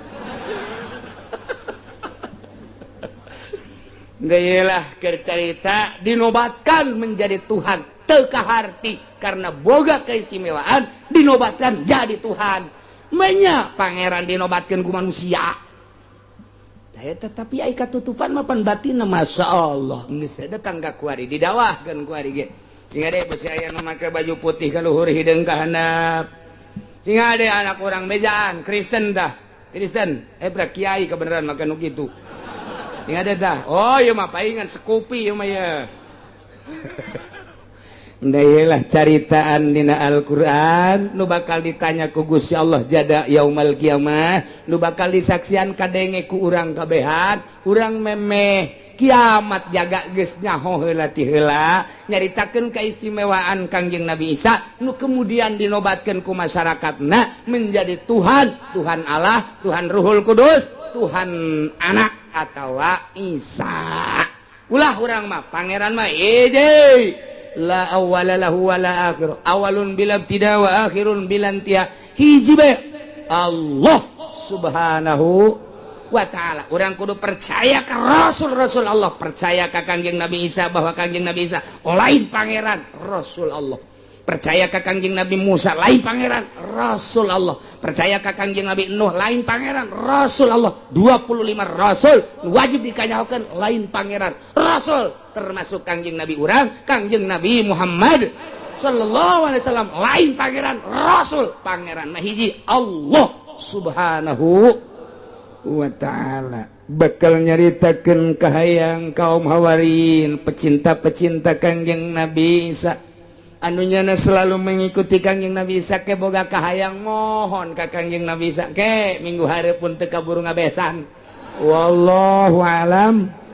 Gailah kercarita dinobatkan menjadi Tuhan tekaharti karena boga keistimewaan dinobatkan jadi Tuhan. Menya pangeran dinobatkan ku manusia. Tetapi ai katutupan mapan batin masya Allah geus datang ka kuari didawahkeun kuari ge. Singa ade besi aya nu make baju putih ka luhur hideung ka handap. Singa ade anak orang bejaan Kristen dah. Kristen bra kiai kebenaran make nu kitu. Singa ade dah. Oh ieu mah paingan sekupi ieu mah ya. Ndailah caritaan dina Al-Qur'an nu bakal ditanya ku Gusti Allah jada yaumal kiamah, nu bakal disaksian kadenge ku urang kabehan, urang memeh kiamat jaga geus nyaho heula ti heula, nyaritakeun keistimewaan Kangjeng Nabi Isa nu kemudian dinobatkeun ku masyarakatna menjadi Tuhan, Tuhan Allah, Tuhan Ruhul Kudus, Tuhan Anak atawa Isa. Ulah urang mah pangeran mah hiji. La awwala lahu wa la akhir. Awalun bil ibtida wa akhirun bil intiha. Hiji bae Allah Subhanahu wa taala. Urang kudu percaya ka rasul-rasul Allah, percaya ka Kangjeng Nabi Isa bahwa Kangjeng Nabi Isa lain pangeran, rasul Allah. Percaya ka Kangjeng Nabi Musa lain pangeran, rasul Allah. Percaya ka Kangjeng Nabi Nuh lain pangeran, rasul Allah. 25 rasul wajib dikanyahokeun lain pangeran, rasul. Termasuk Kangjeng Nabi urang, Kangjeng Nabi Muhammad sallallahu alaihi wasallam lain pangeran, rasul. Pangeran mah hiji Allah Subhanahu wa taala. Bakal nyaritakeun kahayang kaum Hawarin, pecinta-pecinta Kangjeng Nabi Isa. Anunya selalu mengikuti Kangjeng Nabi Isa ke boga kahayang mohon ka Kangjeng Nabi Isa ke minggu hari pun teu kaburu ngabesan. Wallahu alam.